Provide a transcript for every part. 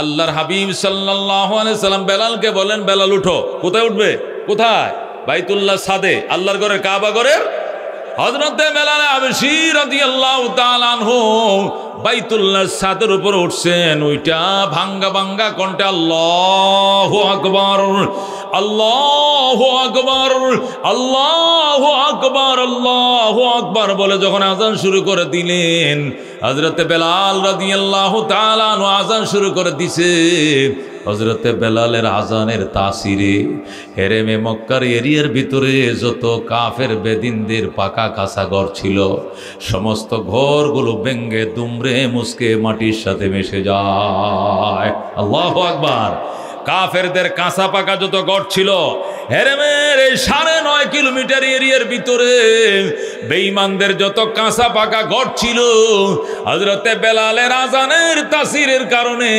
আল্লাহর হাবিব সাল্লাল্লাহু আলাইহি সাল্লাম বেলালকে বলেন, বেলাল উঠো। কোথায় উঠবে? কোথায়? বাইতুল্লাহ সাদে, আল্লাহর ঘরের, কাবা ঘরের। হযরতে বেলাল হাবশী রাদিয়াল্লাহু তাআলা আনহু বাইতুল্লাহ ছাদের উপর উঠছেন। ওইটা ভাঙ্গা ভাঙ্গা কণ্ঠে আল্লাহু আকবার, আল্লাহু আকবার, আল্লাহু আকবার, আল্লাহু আকবার বলে যখন আযান শুরু করে দিলেন, হযরতে বেলাল রাদিয়াল্লাহু তাআলা আনহু আযান শুরু করে দিছে। হযরতে বেলালের আযানের তাসিরে হেরেমে মক্কার এরিয়ার ভিতরে যত কাফের বেদিনদের পাকা কাঁচা ঘর ছিল, সমস্ত ঘরগুলো ভেঙ্গে দুমড়ে মুচকে মাটির সাথে মিশে যায়। আল্লাহু আকবার। কাফেরদের কাঁচা পাকা যত ঘর ছিল হেরেমের এই 9.5 কিলোমিটার এরিয়ার ভিতরে, বেঈমানদের যত কাঁচা পাকা ঘর ছিল, হযরতে বেলালের আযানের তাসিরের কারণে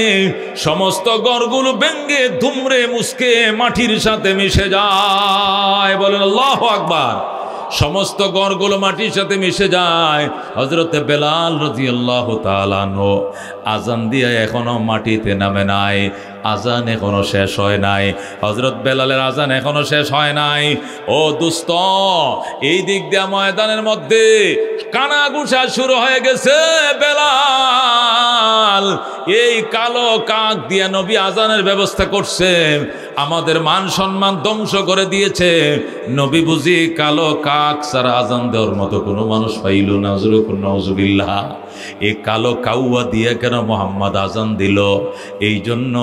সমস্ত ঘরগুলো ভেঙ্গে দুমড়ে মুচকে মাটির সাথে মিশে যায়। বলেন আল্লাহু আকবার। সমস্ত ঘরগুলো মাটির সাথে মিশে যায়। হযরতে বেলাল রাদিয়াল্লাহু তাআলা আনহু আযান দিয়ে এখনো মাটিতে নামে নাই, আযান এখনো শেষ হয় নাই। হযরত বেলালের আযান এখনো শেষ হয় নাই। ও দোস্ত, এই দিক দিয়ে ময়দানের মধ্যে কানাঘুষা শুরু হয়ে গেছে। বেলাল এই কালো কাক দিয়ে নবী আযানের ব্যবস্থা করছে, আমাদের মান সম্মান ধ্বংস করে দিয়েছে। নবী বুঝি কালো কাক ছাড়া আযান দেওয়ার মতো কোনো মানুষ পাইল না। নাউজুবিল্লাহ। এই কালো কাউয়া দিয়ে কেন মুহাম্মদ আযান দিল, এই জন্য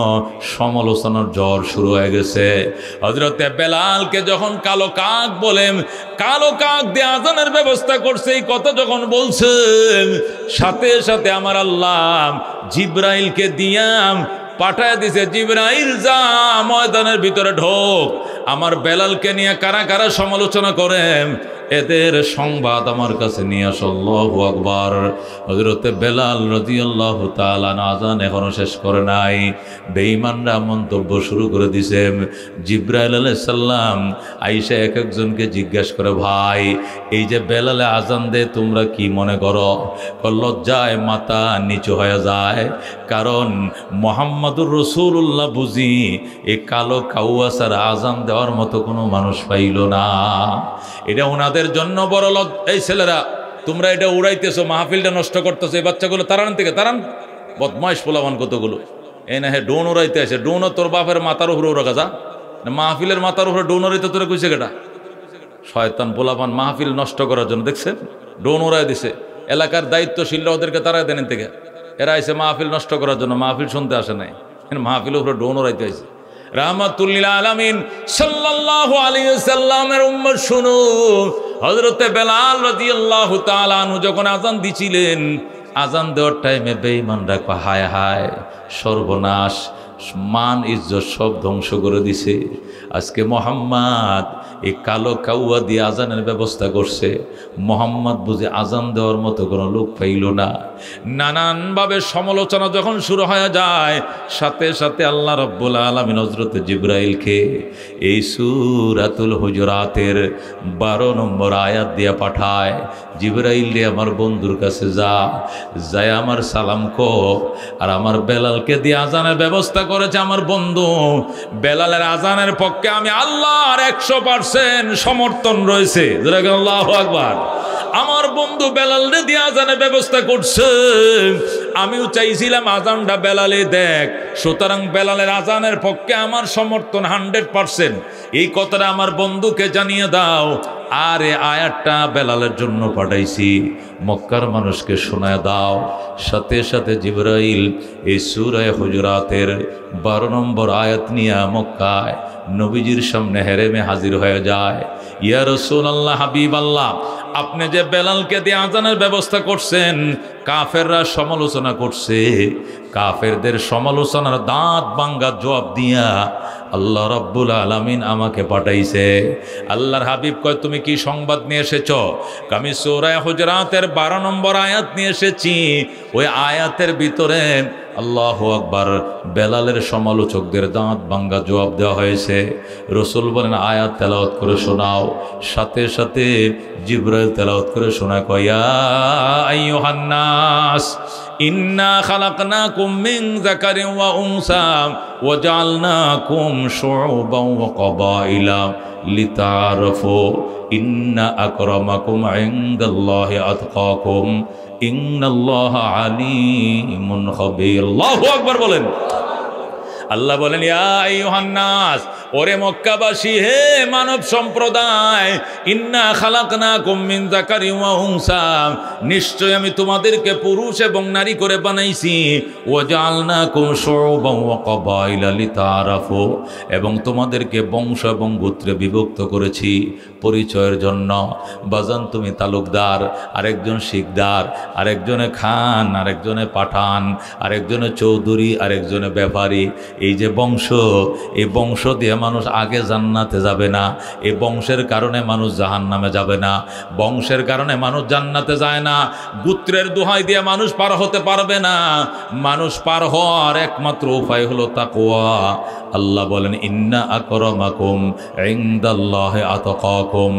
সমালোচনার জ্বর শুরু হয়ে গেছে। হযরতে বেলালকে যখন কালো কাক বলেন, কালো কাক দিয়ে আযানের ব্যবস্থা করছে, এই কথা যখন বলছেন, সাথে সাথে আমার আল্লাহ জিবরাইলকে দিয়াম পাঠায় দিছে। জিবরাইল যা ময়দানের ভিতরে ঢোক, আমার বেলালকে নিয়ে কারা কারা সমালোচনা করেন এদের সংবাদ আমার কাছে নিয়ে আস। আল্লাহু আকবার। হযরতে বেলাল রাদিয়াল্লাহু তাআলা আযান এখনো শেষ করে নাই। বেঈমানরা মন্তব্য শুরু করে দিছে। জিবরাইল আলাইহিস সালাম আয়েশা এক একজনকে জিজ্ঞাসা করে, ভাই এই যে বেলালে আযান দে তোমরা কি মনে করো? লজ্জায় মাথা নিচু হয়ে যায়, কারণ মুহাম্মদুর রাসূলুল্লাহ বুঝি এই কালো কাউয়া ছাড়া আযান দেওয়ার মতো কোনো মানুষ পাইল না। এটা ওনাদের জন্য বড় এই ছেলেরা তোমরা এটা উড়াইতেছো, মাহফিলটা নষ্ট করতেছো। এই বাচ্চাগুলো তারান থেকে তারান, বদমাইশ পোলাবান কতগুলো। এই না হে ডোন উড়াইতে আসে, ডোন তোর বাপের মাথার উপরে উড়া গাজা, মাহফিলের মাথার উপরে ডোন উড়াইতে তোরা কইছে কেটা? শয়তান পোলাপান মাহফিল নষ্ট করার জন্য দেখছেন ডোন উড়াই দিছে। এলাকার দায়িত্বশীলরা ওদেরকে তারাই দেন থেকে, এরা এসে মাহফিল নষ্ট করার জন্য, মাহফিল শুনতে আসে নাই, মাহফিলের উপরে ডোন উড়াইতে আসে। রাহমাতুল আলামিন সাল্লাল্লাহু আলাইহি ওয়াসাল্লামের উম্মত শুনো, হযরতে বেলাল রাদিয়াল্লাহু তাআলা আনহু যখন আযান দিছিলেন, আযান দেওয়ার টাইমে বেঈমানরা কয় হায় হায় সর্বনাশ, মান ইজ্জত সব ধ্বংস করে দিছে। আজকে মুহাম্মদ এই কালো কাউয়া দিয়ে আযানের ব্যবস্থা করছে, মুহাম্মদ বুঝে আযান দেওয়ার মতো কোনো লোক পাইল না। নানানভাবে সমালোচনা যখন শুরু হয়ে যায়, সাথে সাথে আল্লাহ রাব্বুল আলামিন হযরতে জিবরাইলকে এই সূরাতুল হুজুরাতের 12 নম্বর আয়াত দিয়ে পাঠায়। জিবরাইল রে আমার বন্ধুর কাছে যায় আমার সালাম কো, আর আমার বেলালকে দিয়ে আযানের ব্যবস্থা করেছে আমার বন্ধু। বেলালের আযানের পক্ষে আমি আল্লাহর 100% সমর্থন রয়েছে। আল্লাহু আকবার। আমার বন্ধু বেলালরে দিয়ে আযানের ব্যবস্থা করছে, আমিও চাইছিলাম আযানটা বেলালে দেখ, সুতরাং বেলালের আযানের পক্ষে আমার সমর্থন 100%। এই কথাটা আমার বন্ধুকে জানিয়ে দাও। আর এই আয়াতটা বেলালের জন্য পাঠাইছি, মক্কার মানুষকে শোনায় দাও। সাথে সাথে জিবরাইল এই সূরা হুজুরাতের 12 নম্বর আয়াত নিয়ে মক্কায় নবীজির সামনে হেরেমে হাজির হয়ে যায়। ইয়া রাসূলুল্লাহ, হাবিব আল্লাহ, আপনি যে বেলালকে দিয়ে আযানের ব্যবস্থা করছেন, কাফেররা সমালোচনা করছে, কাফেরদের সমালোচনার দাঁত ভাঙ্গা জবাব দিয়া আল্লাহ রাব্বুল আলামিন আমাকে পাঠাইছে। আল্লাহর হাবিব কয়, তুমি কি সংবাদ নিয়ে এসেছ? আমি সূরা হুজুরাতের 12 নম্বর আয়াত নিয়ে এসেছি। ওই আয়াতের ভিতরে আল্লাহু আকবার, বেলালের সমালোচকদের দাঁত ভাঙ্গা জবাব দেওয়া হয়েছে। রাসূল বলেন, আয়াত তেলাওয়াত করে শোনাও। সাথে সাথে জিবরাইল তেলাওয়াত করে শোনায়, কয় ইয়া আইয়ুহান নাস, ইন্না খালাকনাকুম মিন যাকারিন ওয়া উনসা ওয়া জাআলনাকুম শুউবান ওয়া ক্বাবাইলা লিতাআরাফু ইন্না আকরামাকুম ইনদাল্লাহি আতকাকুম ইন্নাল্লাহা আলিমুন খাবীর। আল্লাহু আকবার বলেন। আল্লাহ বলেন, ইয়া আইয়ুহান নাস, ওরে মক্কাবাসী, হে মানব সম্প্রদায়, ইন্না খালাকনাকুম মিন যাকারিন ওয়া উনসা, নিশ্চয় আমি তোমাদেরকে পুরুষ এবং নারী করে বানাইছি। ওয়া জাআলনাকুম শুউবান ওয়া ক্বাবাইলা লিতাআরাফু, এবং তোমাদেরকে বংশ এবং গোত্রে বিভক্ত করেছি পরিচয়ের জন্য। বাজান, তুমি তালুকদার, আরেকজন শিকদার, আরেকজনে খান, আরেকজনে পাঠান, আরেকজনে চৌধুরী, আরেকজনে ব্যাপারী। এই যে বংশ, এই বংশ দিয়ে মানুষ আগে জান্নাতে যাবে না, এই বংশের কারণে মানুষ জাহান্নামে যাবে না, বংশের কারণে মানুষ জান্নাতে যায় না, গোত্রের দোহাই দিয়ে মানুষ পার হতে পারবে না। মানুষ পার হওয়ার একমাত্র উপায় হলো তাকওয়া। আল্লাহ বলেন, ইন্না আকরামাকুম ইনদাল্লাহি আতকাকুম,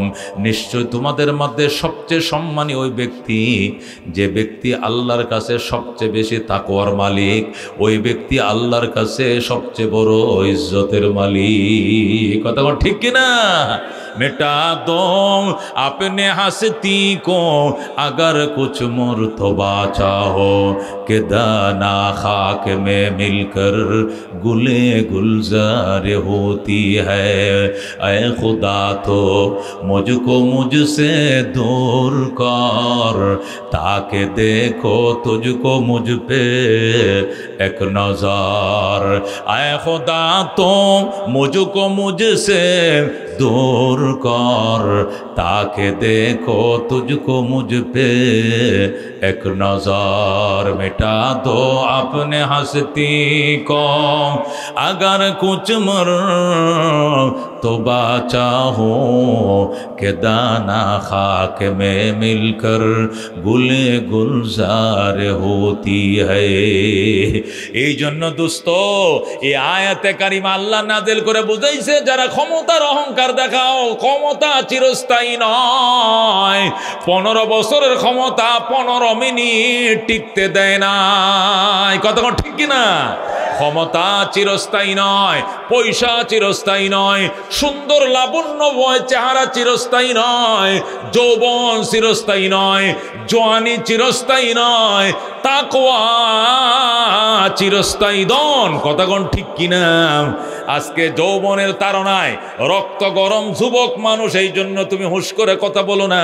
নিশ্চয় তোমাদের মধ্যে সবচেয়ে সম্মানী ওই ব্যক্তি, যে ব্যক্তি আল্লাহর কাছে সবচেয়ে বেশি তাকওয়ার মালিক, ওই ব্যক্তি আল্লাহর কাছে সবচেয়ে বড় ইজ্জতের মালিক। কথা বল ঠিক কিনা? मिटा दो अपने हस्ती को अगर कुछ मुर्तबा चाहो कि दाना खाक में मिलकर गुले गुलजार होती है। ऐ खुदा तो मुझको मुझसे दूर कर ताकि देखो तुझको मुझ पे एक नजर। ऐ खुदा तो मुझको मुझसे दूर कर ताकि देखो तुझको मुझ पे एक नजर। मिटा दो अपने हस्ती को अगर कुछ मर तो बाचा हो कि दाना खाक में मिलकर गुले गुलजार होती है। এই জন্য দোস্ত, এই আয়াতে কারিমা আল্লাহ নাযিল করে বুঝাইছে, যারা ক্ষমতার অহংকার দেখাও, ক্ষমতা চিরস্থায়ী নয়। 15 বছরের ক্ষমতা 15 মিনিট টিকতে দেয় না। কথা ঠিক কিনা? ক্ষমতা চিরস্থায়ী নয়, পয়সা চিরস্থায়ী নয়, সুন্দর লাবণ্যময় চেহারা চিরস্থায়ী নয়, যৌবন চিরস্থায়ী নয়, জওয়ানি চিরস্থায়ী নয়, তাকওয়া চিরস্থায়ী দন। কথাগণ ঠিক কিনা? আজকে যৌবনের তাড়নায় রক্ত গরম যুবক মানুষ, এই জন্য তুমি হুঁশ করে কথা বলো না।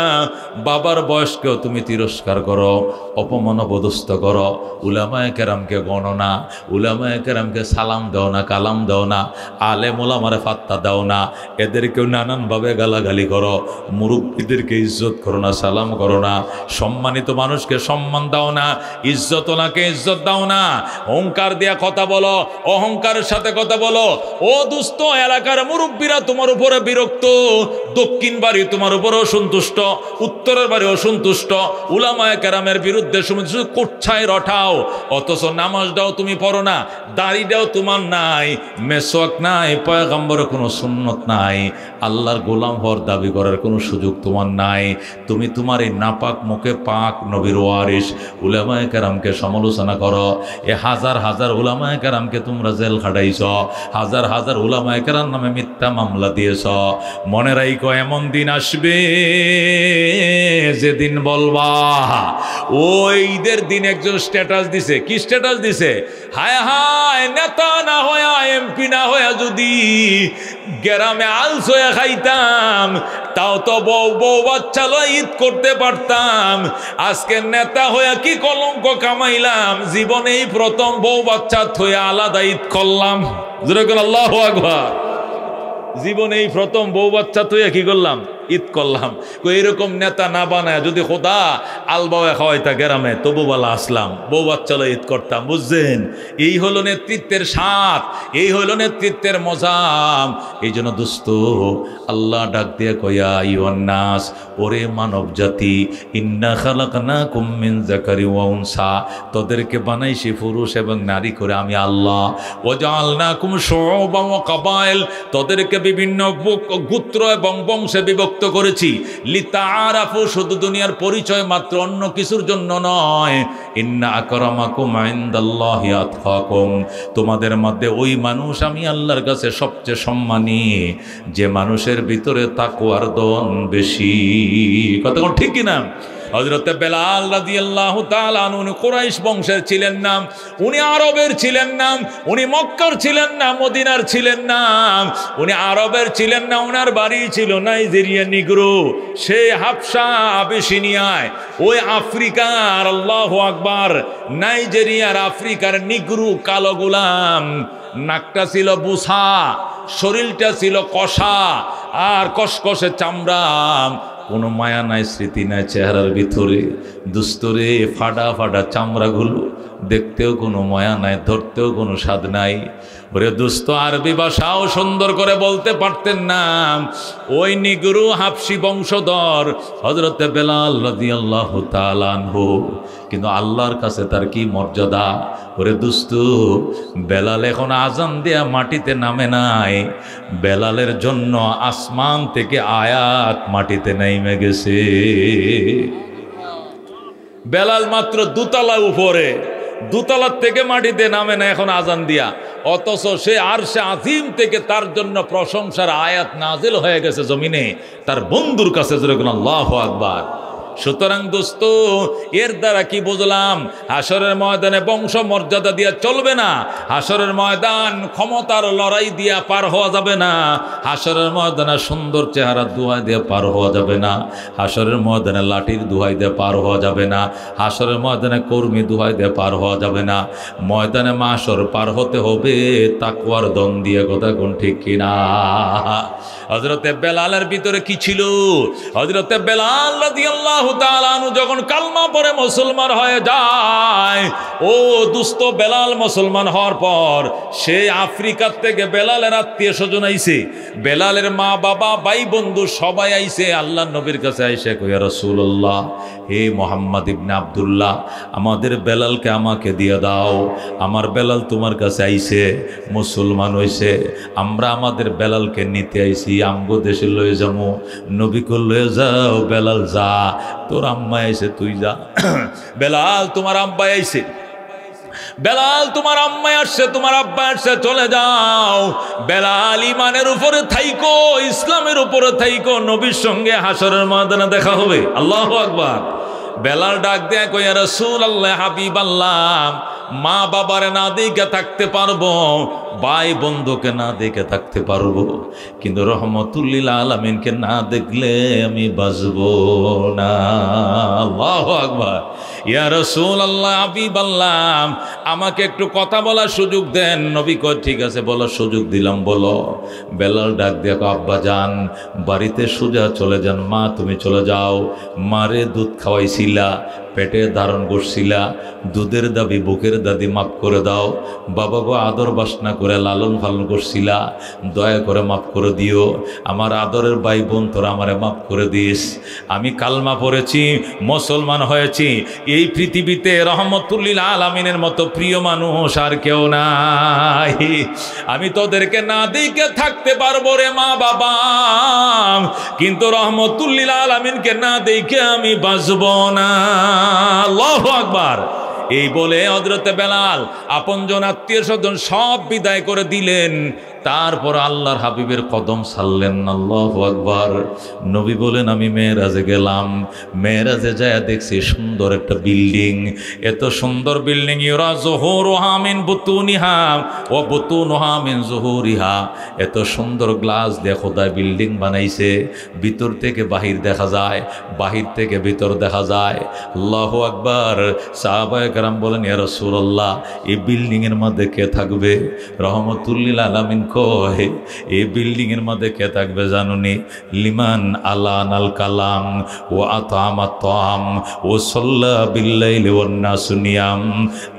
বাবার বয়সকেও তুমি তিরস্কার করো, অপমান অপদস্থ করো, উলামায়ে কেরামকে গণো না, উলামায়ে কেরামকে সালাম দাও না, কালাম দাও না, আলেম ওলামারে ফাত্তা দাও না, এদেরকেও নানানভাবে গালাগালি করো, মুরব্বীদেরকে ইজ্জত করো না, সালাম করো না, সম্মানিত মানুষকে সম্মান দাও না, ইজ্জতওয়ালাকে ইজ্জত দাও না, অহংকার দিয়া কথা বলো, অহংকারের সাথে কথা বলো। ও দুস্থ, এলাকার মুরব্বীরা তোমার উপরে বিরক্ত, দক্ষিণ বাড়ি তোমার উপরে অসন্তুষ্ট, উত্তরের বাড়ি অসন্তুষ্ট, উলামায়ে কেরামের বিরুদ্ধে শুধু কোচ্ছায় রটাও, অথচ নামাজটাও তুমি পড়ো না, দাড়িটাও তোমার নাই, মেসওয়াক নাই, পয়গম্বরের কোনো সুন্নত নাই, আল্লাহর গোলাম হওয়ার দাবি করার কোনো সুযোগ তোমার নাই। তুমি তোমার এই নাপাক মুখে পাক নবীর ওয়ারিস উলামায়ে কেরামকে সমালোচনা করো। এ হাজার হাজার উলামায়ে কেরামকে তোমরা জেল খাটাইছ, হাজার হাজার উলামায়ে কেরাম নামে মিথ্যা মামলা দিয়েছ। মনে রাখো, এমন দিন আসবে যেদিন বলবা। ওই ঈদের দিন একজন স্ট্যাটাস দিছে। কি স্ট্যাটাস দিছে? হায় হায়, নেতা না হয়া, এমপি না হয়া যদি গ্রামে আলস হয়ে খাইতাম, তাও তো বউ বউ বাচ্চা লয় ঈদ করতে পারতাম। আজকে নেতা হইয়া কি কলঙ্ক কামাইলাম, জীবনেই প্রথম বউ বাচ্চা থইয়া আলাদা ঈদ করলাম। আল্লাহু আকবার। জীবনেই প্রথম বউ বাচ্চা থইয়া কি করলাম? ঈদ করলাম। এরকম নেতা না বানায় যদি খোদা আলবাওয়া খাওয়াইতা গ্রামে, তবু বলা আসলাম, বউ বাচ্চা ঈদ করতাম। বুঝছেন? এই হলো নেতৃত্বের স্বাদ, এই হলো নেতৃত্বের মজাম। এই জন্য দোস্ত, আল্লাহ ডাক দিয়ে কয়া, আইয়ুহান নাস, ওরে মানব জাতি, ইন্না খালাকনাকুম মিন যাকারিন ওয়া উনসা, তোদেরকে বানাইছি পুরুষ এবং নারী করে আমি আল্লাহ। ওয়া জাআলনাকুম শুউবান ওয়া ক্বাবাইল, তোদেরকে বিভিন্ন গোত্র এবং বংশে বিভক্ত বিভক্ত করেছি লিতাআরাফু, শুধু দুনিয়ার পরিচয় মাত্র, অন্য কিছুর জন্য নয়। ইন্না আকরামাকুম ইনদাল্লাহি আতকাকুম, তোমাদের মধ্যে ওই মানুষ আমি আল্লাহর কাছে সবচেয়ে সম্মানী যে মানুষের ভিতরে তাকওয়ার দন বেশি। কথা ঠিক কিনা? হযরত বেলাল রাদিয়াল্লাহু তাআলা আনহু উনি কুরাইশ বংশের ছিলেন না, উনি আরবের ছিলেন না, উনি মক্কার ছিলেন না, মদিনার ছিলেন না, উনি আরবের ছিলেন না, ওনার বাড়ি ছিল নাইজেরিয়া নিগ্রো, সেই হাবশা আবিসিনিয়ায়, ওই আফ্রিকার, আল্লাহু আকবার, নাইজেরিয়ার আফ্রিকার নিগ্রো কালো গোলাম, নাকটা ছিল বুসা, শরীরটা ছিল কষা আর কসকসে চামড়া, কোনো মায়া নাই, স্মৃতি নাই চেহারার ভিতরে। দুস্তরে ফাটা ফাটা চামড়াগুলো, দেখতেও কোনো মায়া নাই, ধরতেও কোনো স্বাদ নাই। ওরে দুস্ত আরবি ভাষাও সুন্দর করে বলতে পারতেন না। ওই নিগ্রো হাবশি বংশধর হযরত বেলাল রাদিয়াল্লাহু তাআলা আনহু, কিন্তু আল্লাহর কাছে তার কি মর্যাদা। ওরে দুস্ত, বেলাল এখন আজান দেয়া মাটিতে নামে নাই, বেলালের জন্য আসমান থেকে আয়াত মাটিতে নেমে গেছে। বেলাল মাত্র দুতলা উপরে, দুতলার থেকে মাটিতে নামে না এখন আজান দিয়া, অথচ সে আরশে আজিম থেকে তার জন্য প্রশংসার আয়াত নাজিল হয়ে গেছে জমিনে, তার বন্ধুর কাছে। যেরকম আল্লাহু আকবার। সুতরাং দোস্ত, এর দ্বারা কি বুঝলাম? হাসরের ময়দানে বংশ মর্যাদা দিয়া চলবে না, হাসরের ময়দান ক্ষমতার লড়াই দিয়া পার হওয়া যাবে না, হাসরের ময়দানে সুন্দর চেহারা দোহাই দিয়ে পার হওয়া যাবে না, হাসরের ময়দানে লাঠির দোহাই দিয়ে পার হওয়া যাবে না, হাসরের ময়দানে কর্মী দোহাই দিয়ে পার হওয়া যাবে না। ময়দানে মাশর পার হতে হবে তাকওয়ার দন দিয়ে। কথা কোন ঠিক কিনা? হযরতে বেলালের ভিতরে কি ছিল? হযরতে বেলাল রাদিয়াল্লাহু তাআলা আনহু যখন কালমা পড়ে মুসলমান হয়ে যায়, ও দুস্ত, বেলাল মুসলমান হওয়ার পর সে আফ্রিকা থেকে বেলালের আত্মীয় স্বজন আইছে, বেলালের মা বাবা ভাই বন্ধু সবাই আইছে আল্লাহর নবীর কাছে। আইসে কই, ইয়া রাসূলুল্লাহ, হে মুহাম্মদ ইবনে আব্দুল্লাহ, আমাদের বেলালকে আমাকে দিয়ে দাও, আমার বেলাল তোমার কাছে আইছে, মুসলমান হইছে, আমরা আমাদের বেলালকে নিতে আইছি, আমগো দেশে লয়ে যাবো। নবী কল, লয়ে যাও বেলাল, যা, তোর আম্মা আইছে, তুই যা। বেলাল, তোমার আব্বা আইছে, বেলাল তোমার আম্মা আসছে, তোমার আব্বা আসছে, চলে যাও। বেলাল ইমানের উপরে থাইকো, ইসলামের উপরে থাইকো, নবীর সঙ্গে হাসরের ময়দানে দেখা হবে। আল্লাহু আকবার। বেলাল ডাক দেয়া কই, ইয়া রাসূলুল্লাহ, হাবিবাল্লাহ, মা বাবারে না দেখে থাকতে পারবো, ভাই বন্ধুকে না দেখে থাকতে পারবো, কিন্তু রহমতুল লিল আলামিনকে না দেখলে আমি বাঁচবো না। আল্লাহু আকবার। ইয়া রাসূলুল্লাহ, হাবিবাল্লাহ, আমাকে একটু কথা বলার সুযোগ দেন। নবী কয়, ঠিক আছে, বলার সুযোগ দিলাম, বলো। বেলাল ডাক দিয়ে কয়, আব্বা যান, বাড়িতে সোজা চলে যান, মা তুমি চলে যাও। মারে দুধ খাওয়াইছিলা, পেটে ধারণ করছিলা, দুধের দাবি বুকের দাদি মাফ করে দাও। বাবা গো, আদর বাসনা করে লালন পালন করছিলা, দয়া করে মাফ করে দিও। আমার আদরের ভাই বোন, তোরা আমারে মাফ করে দিস। আমি কালমা পড়েছি, মুসলমান হয়েছি, এই পৃথিবীতে রহমতুল লিল আলামিনের মতো প্রিয় মানুষ আর কেউ নাই। আমি তোদেরকে না দেখে থাকতে পারবো রে মা বাবা, কিন্তু রহমতুল লিল আলামিনকে না দেখে আমি বাঁচবো না। আল্লাহু আকবার। এই বলে হযরতে বেলাল আপনজন আত্মীয় স্বজন সব বিদায় করে দিলেন, তারপর আল্লাহর হাবিবের কদম ছাড়লেন। আল্লাহু আকবার। নবী বলেন, আমি মেরাজে গেলাম, মেরাজে যায় দেখছি সুন্দর একটা বিল্ডিং, এত সুন্দর বিল্ডিং, ইউরা যুহুরুহা মিন বুতুনিহা ওয়া বুতুনুহা মিন যুহুরিহা, এত সুন্দর গ্লাস দিয়ে খোদাই বিল্ডিং বানাইছে, ভিতর থেকে বাহির দেখা যায়, বাহির থেকে ভিতর দেখা যায়। আল্লাহু আকবার। সাহাবায়ে কেরাম বলেন, ইয়া রাসূলুল্লাহ, এই বিল্ডিং এর মধ্যে কে থাকবে? রহমতুল লিল আলামিন কয়, এই বিল্ডিং এর মধ্যে কে থাকবে জানুনি? লিমান আলানাল কালাম ও আতামাত তাম ও সাল্লা বিল্লাইলি ওয়ান নাসু নিয়াম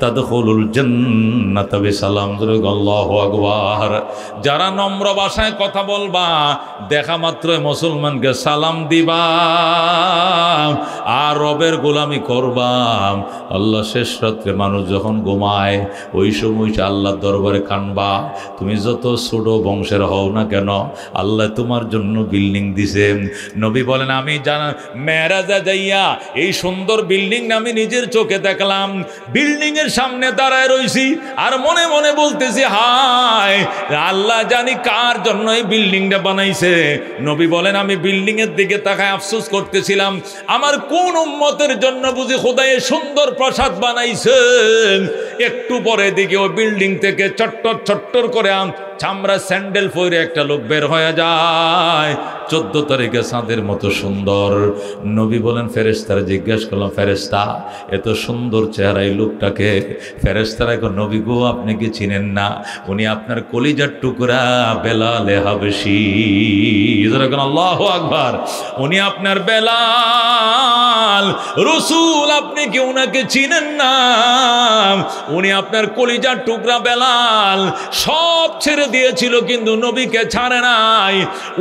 তাদখুলুল জান্নাতা বিসালাম। আল্লাহু আকবার। যারা নম্র ভাষায় কথা বলবা, দেখা মাত্রই মুসলমানকে সালাম দিবা আর রবের গোলামি করবা। আল্লাহ শেষ রাত্রে মানুষ যখন ঘুমায়, ওই সময় আল্লাহর দরবারে কানবা। তুমি যত ছোট বংশের হও না কেন, আল্লাহ তোমার জন্য বিল্ডিং দিছে। নবী বলেন আমি জানা মেরাজে যাইয়া এই সুন্দর বিল্ডিং আমি নিজের চোখে দেখলাম। বিল্ডিং এর সামনে দাঁড়ায় রইছি আর মনে মনে বলতেছি হায় আল্লাহ জানি কার জন্য এই বিল্ডিংটা বানাইছে। নবী বলেন আমি বিল্ডিং এর দিকে তাকায় আফসোস করতেছিলাম, আমার কোন উম্মতের জন্য বুঝি খোদাই সুন্দর প্রাসাদ বানাইছে। একটু পরে দিকে ওই বিল্ডিং থেকে চট্টর চট্টর করে চামড়া স্যান্ডেল পরে একটা লোক বের হয়ে যায়, 14 তারিখে চাঁদের মতো সুন্দর। নবী বলেন ফেরেশতারা জিজ্ঞেস করলাম ফেরেশতা এত সুন্দর চেহারা এই লোকটাকে? ফেরেশতারা কো নবী গো আপনি কি চিনেন না? উনি আপনার কলিজার টুকরা বেলাল হাবশী। যেরকম আল্লাহু আকবার, উনি আপনার বেলাল রাসূল, আপনি কি উনাকে চিনেন না? উনি আপনার কলিজার টুকরা বেলাল, সব ছেড়ে দিয়েছিল কিন্তু নবীকে ছাড়ে নাই।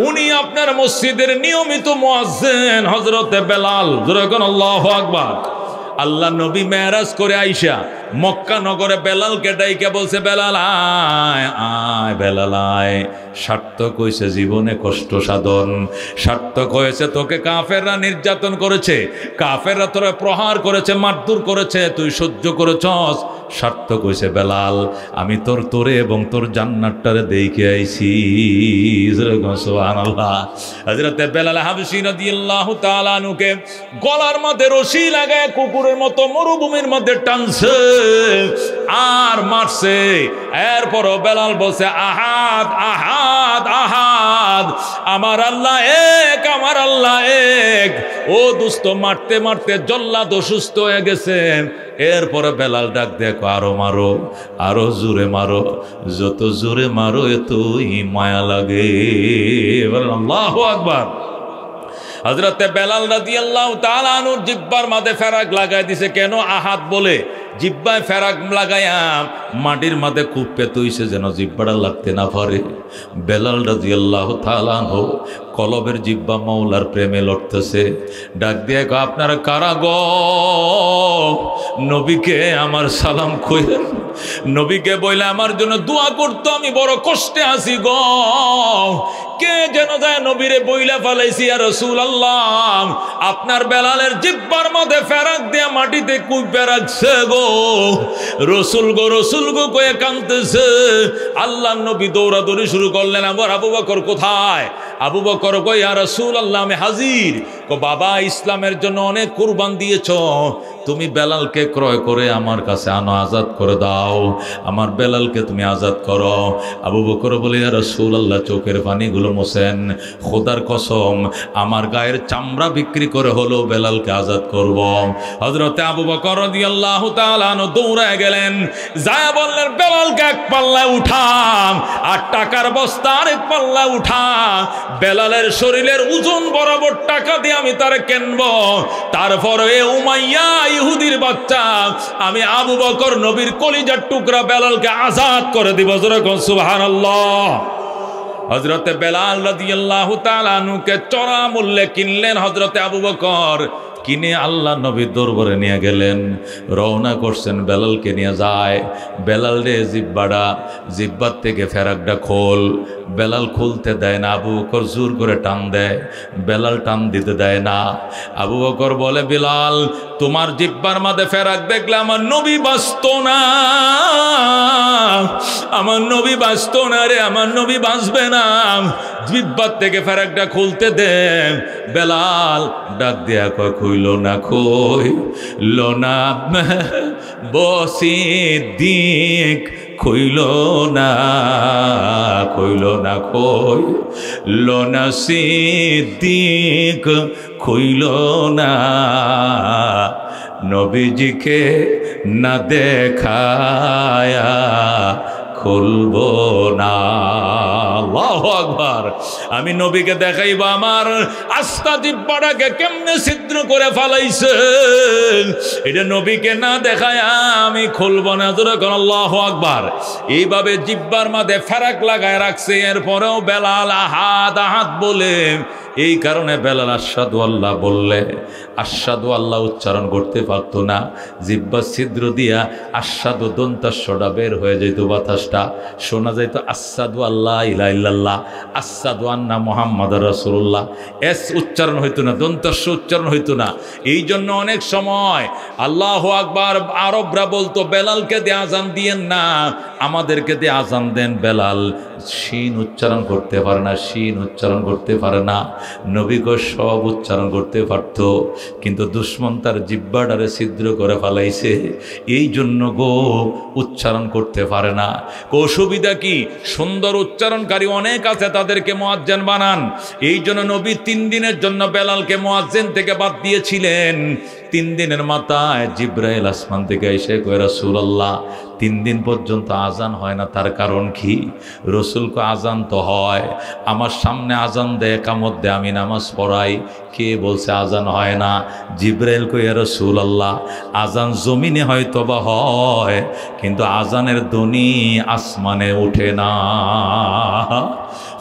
উনি আপনার মসজিদের নিয়মিত মুয়াজ্জিন হযরতে বেলাল। যেরকম আল্লাহু আকবার। আল্লাহ নবী মেরাজ করে আইসা মক্কা নগরে বেলালকে ডাইকে বলছে বেলাল আয় আয় বেলাল আয়। সার্থক হয়েছে জীবনে কষ্ট সাধন, সার্থক হয়েছে তোকে কাফেররা নির্যাতন করেছে, কাফেররা তোরা প্রহার করেছে, মারধর করেছে, তুই সহ্য করেছস। সার্থক হয়েছে বেলাল, আমি তোরে এবং তোর জান্নাতটারে দেখে আইছি। সুবহানাল্লাহ। হযরত বেলাল হাবশী রাদিয়াল্লাহু তাআলা আনহুকে গলার মধ্যে রশি লাগায় কুকুরের মতো মরুভূমির মধ্যে টানছে আর মারছে। এরপরও বেলাল বলছে আহাদ আহাদ আহাদ, আমার আল্লাহ এক, আমার আল্লাহ এক। ও দোস্ত মারতে মারতে জল্লাদ অসুস্থ হয়ে গেছে। এরপরে বেলাল ডাক দেখো আরো মারো, আরো জোরে মারো, যত জোরে মারো এতই মায়া লাগে। আল্লাহু আকবার। হযরতে বেলাল রাদিয়াল্লাহু তাআলা আনহুর জিহ্বার মাঝে ফেরাক লাগাই দিছে। কেন? আহাদ বলে জিহ্বায় ফেরাক লাগাইয়া মাটির মাঝে খুব পেতইছে যেন জিহ্বাটা লাগতে না পারে। বেলাল রাদিয়াল্লাহু তাআলা আনহু কলবের জিহ্বা মাওলার প্রেমে লড়তেছে। ডাক দিয়ে আপনারা কারা গো? নবীকে আমার সালাম কইলেন, নবীকে বইলে আমার জন্য দোয়া করতো, আমি বড় কষ্টে আছি গো। কে যেন যায় নবীরে বইলা ফেলাইছি ইয়া রাসূলুল্লাহ, আপনার বেলালের জিহ্বার মধ্যে ফেরাক দিয়ে মাটিতে কুইপে রাখছে গো। রসুল গো রসুল গো কয়ে কাঁদতেছে। আল্লাহ নবী দৌড়াদৌড়ি শুরু করলেন। আবার আবু বকর কোথায়? আবু বকর কই ইয়া রাসূলুল্লাহ আমি হাজির। কো বাবা ইসলামের জন্য অনেক কুরবান দিয়েছ, তুমি বেলালকে ক্রয় করে আমার কাছে আনো, আজাদ করে দাও, আমার বেলালকে তুমি আজাদ করো। আবু বকর বলে ইয়া রাসূলুল্লাহ চোখের পানিগুলো মোছেন, খোদার কসম আমার গায়ের চামড়া বিক্রি করে হলো বেলালকে আজাদ করব। হযরতে আবু বকর রাদিয়াল্লাহু তাআলা আনহু দৌড়ায় গেলেন, যায় বললেন বেলালকে এক পাল্লায় উঠাম আর টাকার বস্তা আরেক পাল্লায় উঠাম, বেলালের শরীরের ওজন বরাবর টাকা দিয়ে আমি তারে কিনব। তারপরে উমাইয়া ইহুদির বাচ্চা আমি আবু বকর নবীর কলিজার টুকরা বেলালকে আজাদ করে দিব। যেরকম সুবহানাল্লাহ। হযরতে বেলাল রাদিয়াল্লাহু তাআলা আনহুকে চড়া মূল্যে কিনলেন হযরতে আবু বকর। কিনে আল্লাহ নবীর দরবারে নিয়ে গেলেন, রওনা করছেন বেলালকে নিয়ে যায়। বেলাল রে জিব্বার থেকে ফেরাকটা খোল। বেলাল খুলতে দেয় না, আবু বকর জোর করে টান দেয়, বেলাল টান দিতে দেয় না। আবু বকর বলে বেলাল তোমার জিব্বার মাঝে ফেরাক দেখলে আমার নবী বাঁচত না, আমার নবী বাঁচত না রে, আমার নবী বাঁচবে না, জিব্বার থেকে ফেরাকটা খুলতে দেন। বেলাল ডাক দেয়া কয় কইল না, কইল না বসিদ্দিক, কইল না, কইল না, কইল না সিদ্দিক, কইল না নবীজিকে না দেখায়া খুলব না। আল্লাহু আকবার। আমি নবীকে দেখাইব আমার আস্তা জিহ্বাটাকে কেমনে ছিদ্র করে ফেলাইছে, এটা নবীকে না দেখায় আমি খুলব না। যেরকম আল্লাহু আকবার। এইভাবে জিহ্বার মাঝে ফেরাক লাগায় রাখছে। এরপরেও বেলাল আহাদ আহাদ বলে এই কারণে বেলাল আশহাদু আল্লাহ বললে আশহাদু আল্লাহ উচ্চারণ করতে পারতো না, জিহ্বা ছিদ্র দিয়া আশহাদু দন্তাস্বটা বের হয়ে যেত, বাতাসটা শোনা যাইতো আশহাদু আল্লাহ ইলাহা ইল্লাল্লাহ, আশহাদু আন্না মুহাম্মাদুর রাসূলুল্লাহ। এস উচ্চারণ হইতো না, দন্তাস্ব উচ্চারণ হইতো না। এই জন্য অনেক সময় আল্লাহু আকবার আরবরা বলতো বেলালকে দিয়ে আজান দিয়েন না, আমাদেরকে দিয়ে আজান দেন। বেলাল শিন উচ্চারণ করতে পারে না, শিন উচ্চারণ করতে পারে না। নবী গো সব উচ্চারণ করতে পারত, কিন্তু দুশ্মন তার জিহ্বাটারে ছিদ্র করে ফেলাইছে, এই জন্য গো উচ্চারণ করতে পারে না। অসুবিধা কি? সুন্দর উচ্চারণকারী অনেক আছে, তাদেরকে মুয়াজ্জিন বানান। এই জন্য নবী 3 দিনের জন্য বেলালকে মুয়াজ্জিন থেকে বাদ দিয়েছিলেন। 3 দিনের মাথায় জিব্রাইল আসমান থেকে এসে কয় রাসূলুল্লাহ 3 দিন পর্যন্ত আজান হয় না, তার কারণ কি? রসুলকে আজান তো হয়, আমার সামনে আজান দেয়, একামত দেয়, আমি নামাজ পড়াই, কে বলছে আজান হয় না? জিব্রাইল কয় রাসূলুল্লাহ আজান জমিনে হয়তো বা হয়, কিন্তু আজানের ধ্বনি আসমানে ওঠে না।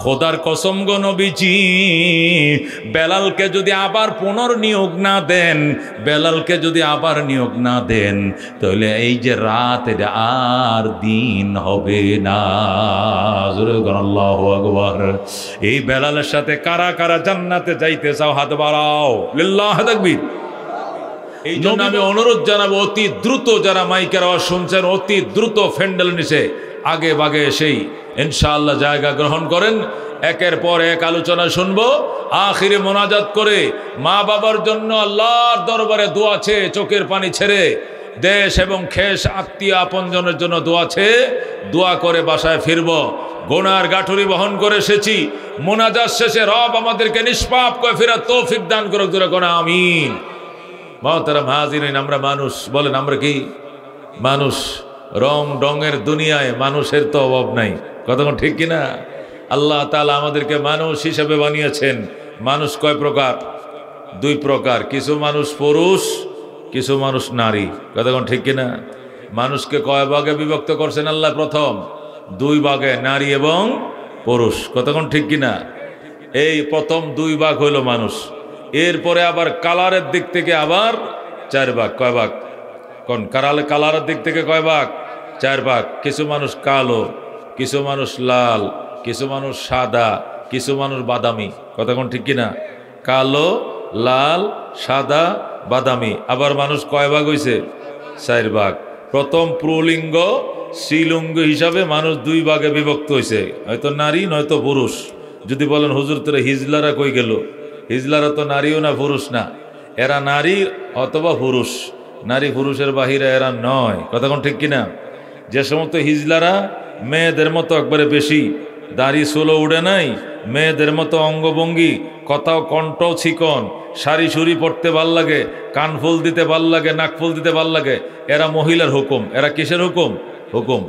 খোদার কসম গো নবীজি, বেলালকে যদি আবার পুনর্নিয়োগ না দেন, বেলালকে যদি আবার নিয়োগ না দেন, তাহলে এই যে রাত এটা আর দিন হবে না। আল্লাহু আকবার। এই বেলালের সাথে কারা কারা জান্নাতে যাইতে চাও? হাত বাড়াও, লিল্লাহ তাকবীর। এই জন্য আমি অনুরোধ জানাবো, অতি দ্রুত যারা মাইকের আওয়াজ শুনছেন, অতি দ্রুত ফ্যান্ডেল নিচে আগে বাগে এসেই ইনশাআল্লাহ জায়গা গ্রহণ করেন। একের পর এক আলোচনা শুনবো, আখিরে মোনাজাত করে মা বাবার জন্য আল্লাহর দরবারে দোয়া চেয়ে চোখের পানি ছেড়ে, দেশ এবং খেস আত্মীয় আপনজনের জন্য দোয়া চেয়ে দোয়া করে বাসায় ফিরব। গুনার গাঠুরি বহন করে এসেছি, মোনাজাত শেষে রব আমাদেরকে নিষ্পাপ করে ফেরার তৌফিক দান করুক, জোরে কোন আমিন। মুহতারাম হাজিরিন, আমরা মানুষ, বলেন আমরা কি মানুষ? রং ডঙের দুনিয়ায় মানুষের তো অভাব নাই, কতক্ষণ ঠিক কিনা? আল্লাহ তাআলা আমাদেরকে মানুষ হিসেবে বানিয়েছেন। মানুষ কয় প্রকার? 2 প্রকার, কিছু মানুষ পুরুষ, কিছু মানুষ নারী, কতক্ষণ ঠিক কিনা? মানুষকে কয় ভাগে বিভক্ত করছেন আল্লাহ? প্রথম 2 ভাগে, নারী এবং পুরুষ, কতক্ষণ ঠিক কিনা? এই প্রথম 2 ভাগ হইল মানুষ। এরপরে আবার কালারের দিক থেকে আবার 4 ভাগ। কয় ভাগ? কোন কালারের দিক থেকে কয় ভাগ? 4 ভাগ। কিছু মানুষ কালো, কিছু মানুষ লাল, কিছু মানুষ সাদা, কিছু মানুষ বাদামি, কতক্ষণ ঠিক কিনা? কালো, লাল, সাদা, বাদামি। আবার মানুষ কয় ভাগ হয়েছে? 4 ভাগ। প্রথম পুরুলিঙ্গ স্ত্রীলিঙ্গ হিসাবে মানুষ 2 ভাগে বিভক্ত হয়েছে, হয়তো নারী নয়তো পুরুষ। যদি বলেন হুজুর তোরা হিজলারা কই গেল? হিজলারা তো নারীও না পুরুষ না, এরা নারী অথবা পুরুষ, নারী পুরুষের বাহিরে এরা নয়, কতক্ষণ ঠিক কিনা? যে সমস্ত হিজলারা মেয়েদের মতো একবারে বেশি দাড়ি চুলো উড়ে নাই, মেয়েদের মতো অঙ্গভঙ্গি, কথাও কণ্ঠও চিকন, শাড়ি সুরি পড়তে ভাল লাগে, কানফুল দিতে ভাল লাগে, নাকফুল দিতে ভাল লাগে, এরা মহিলার হুকুম। এরা কিসের হুকুম? হুকুম।